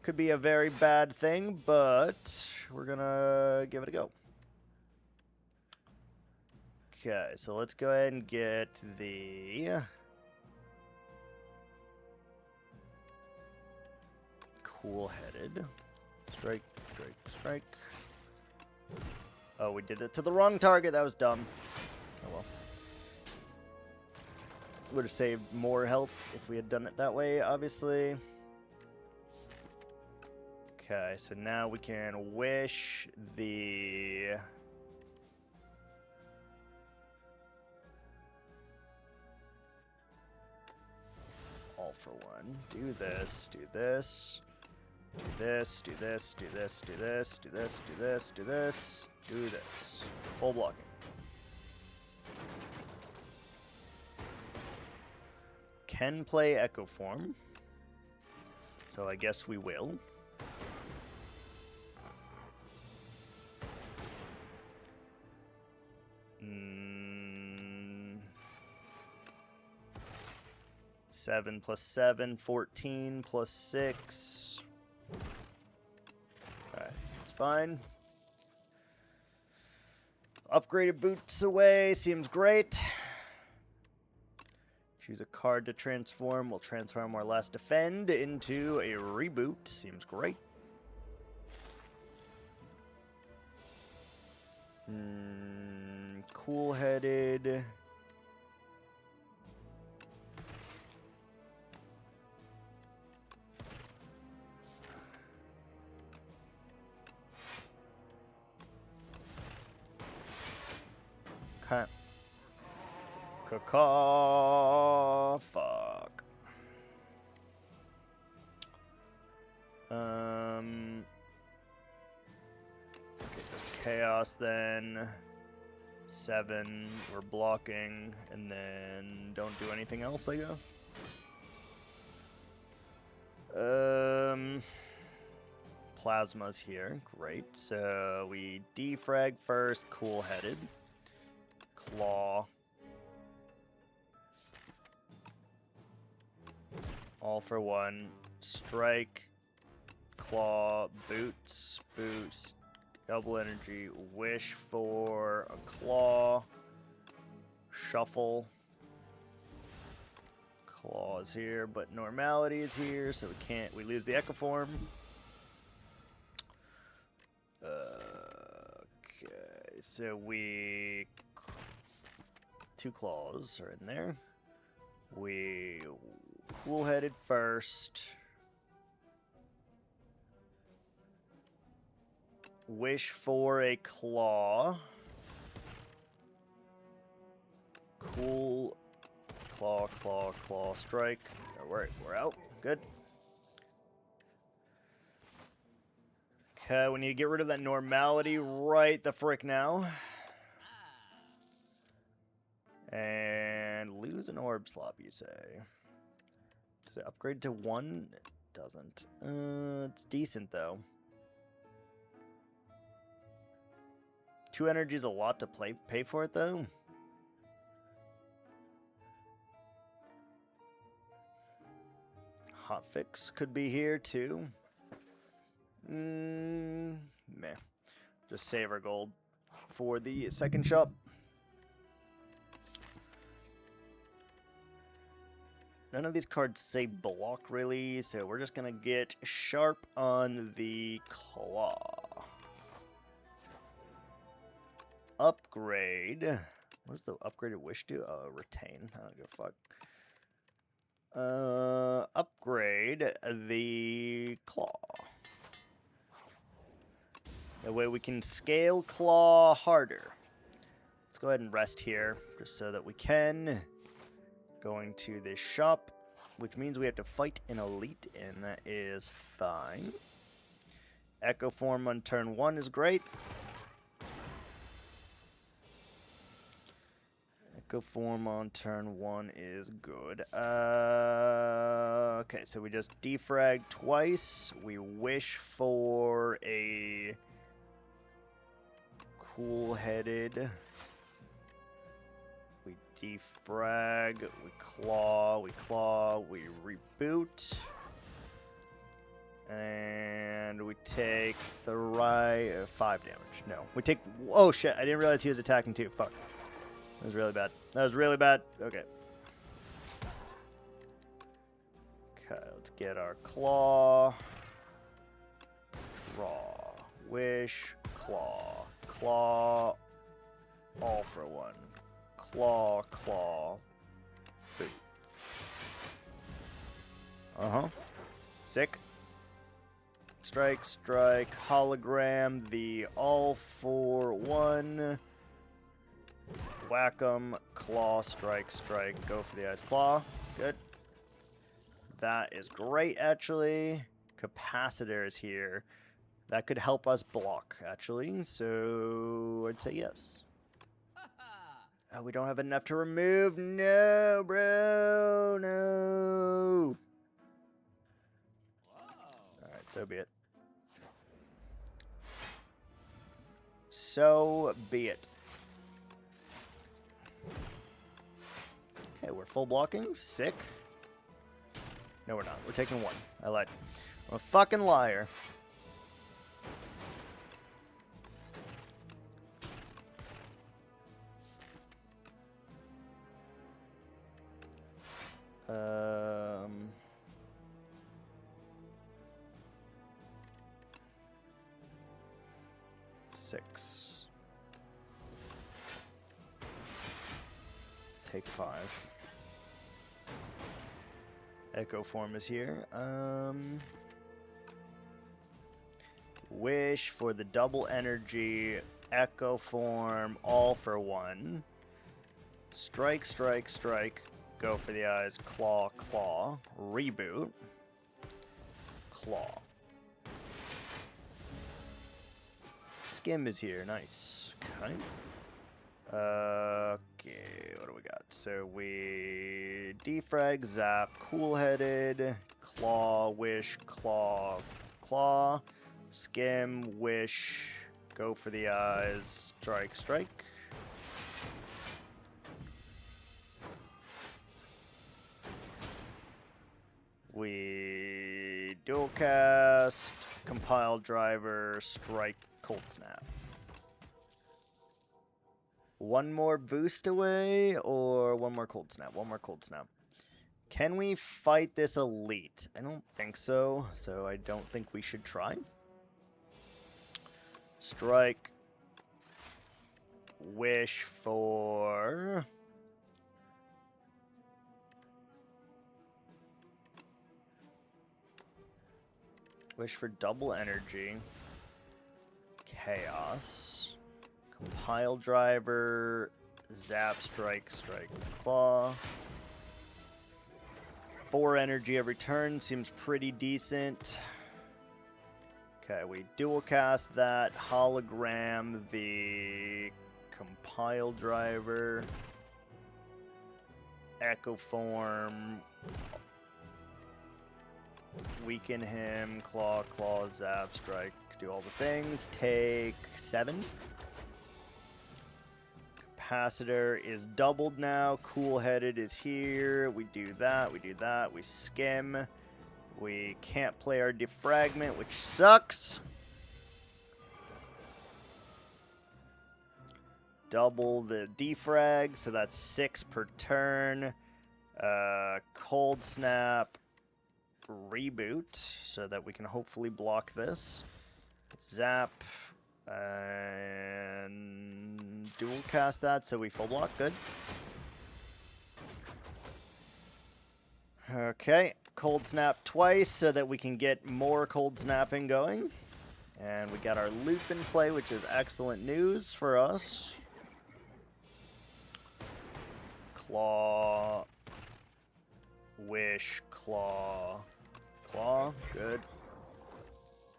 Speaker 1: Could be a very bad thing, but we're gonna give it a go. Okay, so let's go ahead and get the cool-headed. Strike, strike, strike. Oh, we did it to the wrong target. That was dumb. Oh well. Would have saved more health if we had done it that way, obviously. Okay, so now we can wish the... all for one. Do this, do this. Do this, do this, do this, do this, do this, do this, do this, do this. Full blocking. Can play Echo Form. So I guess we will. Seven plus 7, 14 plus 6. Alright, it's fine. Upgraded boots away, seems great. Choose a card to transform. We'll transform our last defend into a reboot. Seems great. Cool-headed. Okay. Caw, fuck. Okay, just chaos then. 7, we're blocking, and then don't do anything else, I guess. Plasma's here, great. So we defrag first, cool-headed. Claw. All for one. Strike. Claw. Boots. Boost. Double energy. Wish for a claw. Shuffle. Claw is here, but normality is here, so we can't. We lose the Echo Form. Okay, so we... 2 claws are in there. We cool-headed first. Wish for a claw. Cool. Claw, claw, claw, strike. We're out. Good. Okay, we need to get rid of that normality right the frick now. And lose an orb slot, you say. Does it upgrade to 1? It doesn't. It's decent, though. 2 energy is a lot to pay for it, though. Hotfix could be here, too. Meh. Just save our gold for the second shop. None of these cards say block, really, so we're just going to get sharp on the claw. Upgrade. What does the upgraded wish do? Oh, retain. I don't give a fuck. Upgrade the claw. That way we can scale claw harder. Let's go ahead and rest here, just so that we can. Going to this shop, which means we have to fight an elite, and that is fine. Echo form on turn 1 is great. Echo form on turn 1 is good. Okay, so we just defrag twice. We wish for a cool-headed. We defrag. We claw. We claw. We reboot. And we take 5 damage. No, we take. Oh shit! I didn't realize he was attacking too. Fuck. That was really bad. That was really bad. Okay. Okay, let's get our claw. Draw. Wish. Claw. Claw. All for 1. Claw. Claw. Boot. Uh-huh. Sick. Strike, strike, hologram, the all for 1. Whack 'em, claw, strike, strike, go for the eyes, claw. Good. That is great, actually. Capacitor is here. That could help us block, actually, so I'd say yes. Oh, we don't have enough to remove. No, bro, no. Alright, so be it. So be it. Okay, we're full blocking. Sick. No, we're not. We're taking 1. I lied. I'm a fucking liar. Six. Take 5. Echo form is here. Wish for the double energy. Echo form, all for 1. Strike, strike, strike. Go for the eyes. Claw, claw. Reboot. Claw. Skim is here. Nice. Okay. Okay, what do we got? So we defrag, zap, cool-headed, claw, wish, claw, claw, skim, wish, go for the eyes, strike, strike. We dual cast, compile driver, strike, cold snap. One more boost away or one more cold snap? One more cold snap. Can we fight this elite? I don't think so, so I don't think we should try. Strike. Wish for... Wish for double energy. Chaos. Compile driver. Zap, strike, strike, claw. 4 energy every turn. Seems pretty decent. Okay, we dual cast that. Hologram the compile driver. Echo form. Weaken him, claw, claw, zap, strike, do all the things. Take 7. Capacitor is doubled now. Cool-headed is here. We do that, we do that. We skim. We can't play our defragment, which sucks. Double the defrag, so that's 6 per turn. Cold snap. Reboot so that we can hopefully block this. Zap and dual cast that so we full block. Good. Okay, cold snap twice so that we can get more cold snapping going. And we got our loop in play, which is excellent news for us. Claw. Wish. Claw. Claw. Good.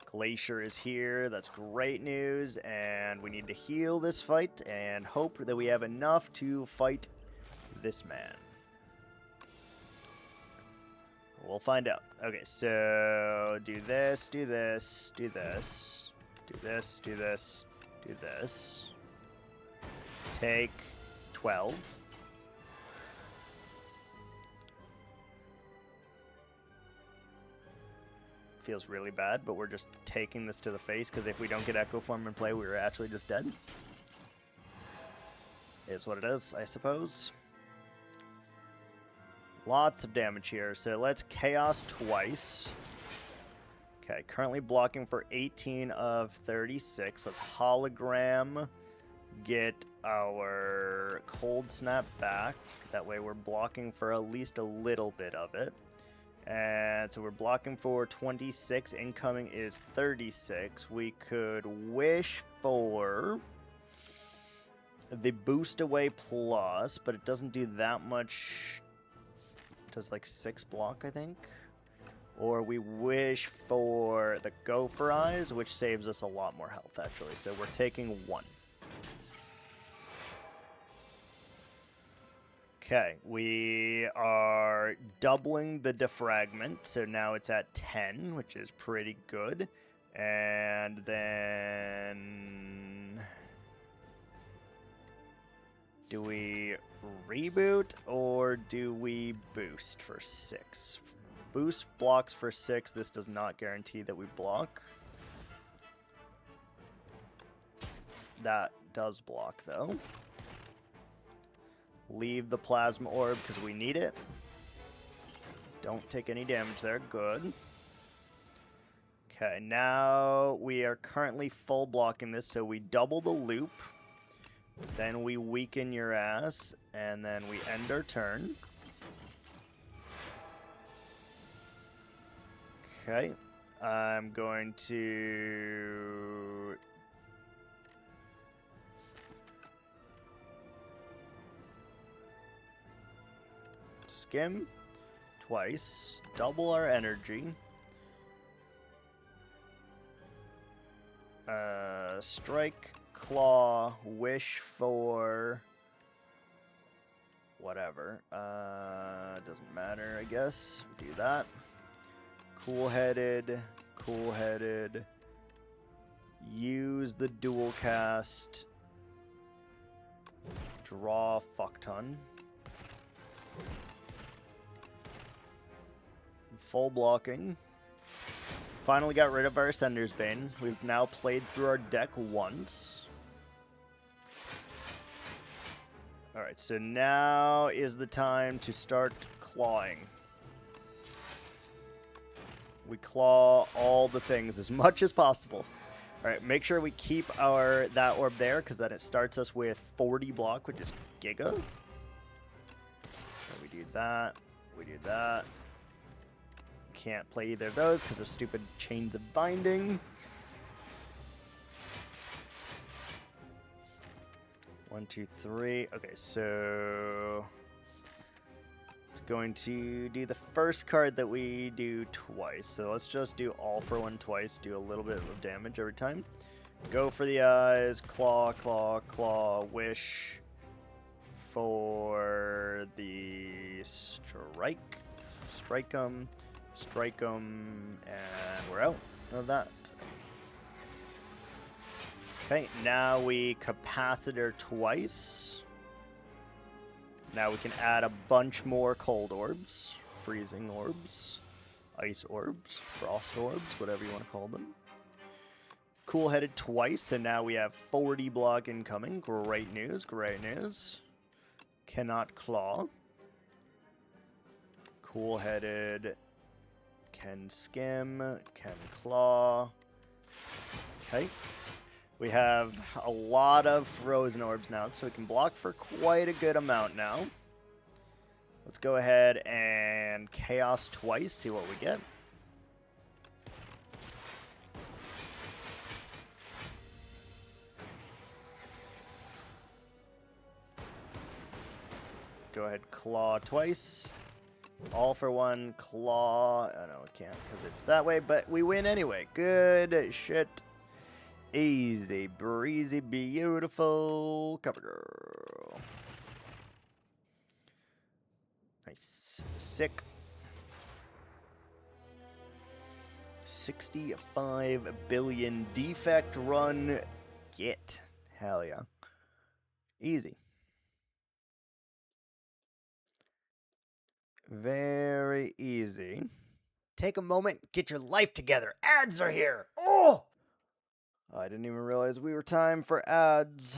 Speaker 1: Glacier is here. That's great news. And we need to heal this fight and hope that we have enough to fight this man. We'll find out. Okay, so do this, do this, do this, do this, do this, do this. Take 12. Feels really bad, but we're just taking this to the face because if we don't get Echo Form in play, we're actually just dead. Is what it is, I suppose. Lots of damage here, so let's Chaos twice. Okay, currently blocking for 18 of 36. Let's Hologram, get our Cold Snap back. That way we're blocking for at least a little bit of it. And so we're blocking for 26. Incoming is 36. We could wish for the Boost Away Plus, but it doesn't do that much. It does like 6 block, I think. Or we wish for the Gopher Eyes, which saves us a lot more health, actually. So we're taking 1. Okay, we are doubling the defragment, so now it's at 10, which is pretty good. And then do we reboot or do we boost for 6? Boost blocks for 6. This does not guarantee that we block. That does block, though. Leave the Plasma Orb because we need it. Don't take any damage there. Good. Okay, now we are currently full blocking this, so we double the loop. Then we weaken your ass, and then we end our turn. Okay, I'm going to skim twice, double our energy. Strike, claw, wish for whatever. Doesn't matter, I guess. Do that. Cool-headed, cool-headed. Use the dual cast. Draw fuck ton. Full blocking. Finally got rid of our Ascender's Bane. We've now played through our deck once. Alright, so now is the time to start clawing. We claw all the things as much as possible. Alright, make sure we keep that orb there, because then it starts us with 40 block, which is Giga. So we do that. We do that. Can't play either of those because of stupid Chains of Binding. 1, 2, 3. Okay, so it's going to do the first card that we do twice. So let's just do all for 1 twice. Do a little bit of damage every time. Go for the eyes. Claw, claw, claw. Wish for the strike. Strike 'em. Strike them, and we're out of that. Okay, now we capacitor twice. Now we can add a bunch more cold orbs, freezing orbs, ice orbs, frost orbs, whatever you want to call them. Cool-headed twice, so now we have 40 block incoming. Great news, great news. Cannot claw. Cool-headed. Can skim, can claw. Okay. We have a lot of frozen orbs now, so we can block for quite a good amount now. Let's go ahead and chaos twice, see what we get. Let's go ahead, claw twice. All for one, claw. Oh, no, we can't because it's that way, but we win anyway. Good shit. Easy, breezy, beautiful cover girl. Nice. Sick. 65 billion defect run. Get. Hell yeah. Easy. Very easy.
Speaker 2: Take a moment, get your life together. Ads are here. Oh!
Speaker 1: I didn't even realize we were time for ads.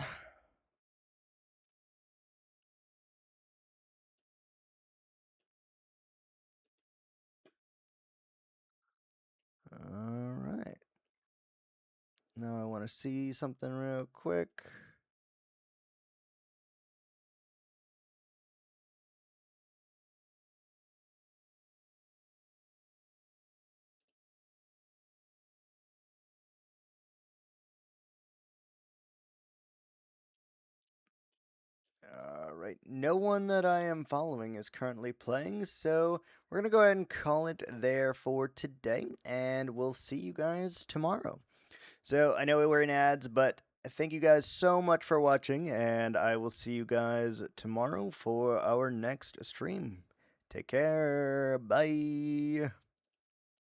Speaker 1: Alright. Now I want to see something real quick. Alright, no one that I am following is currently playing, so we're going to go ahead and call it there for today, and we'll see you guys tomorrow. So, I know we're in ads, but thank you guys so much for watching, and I will see you guys tomorrow for our next stream. Take care, bye!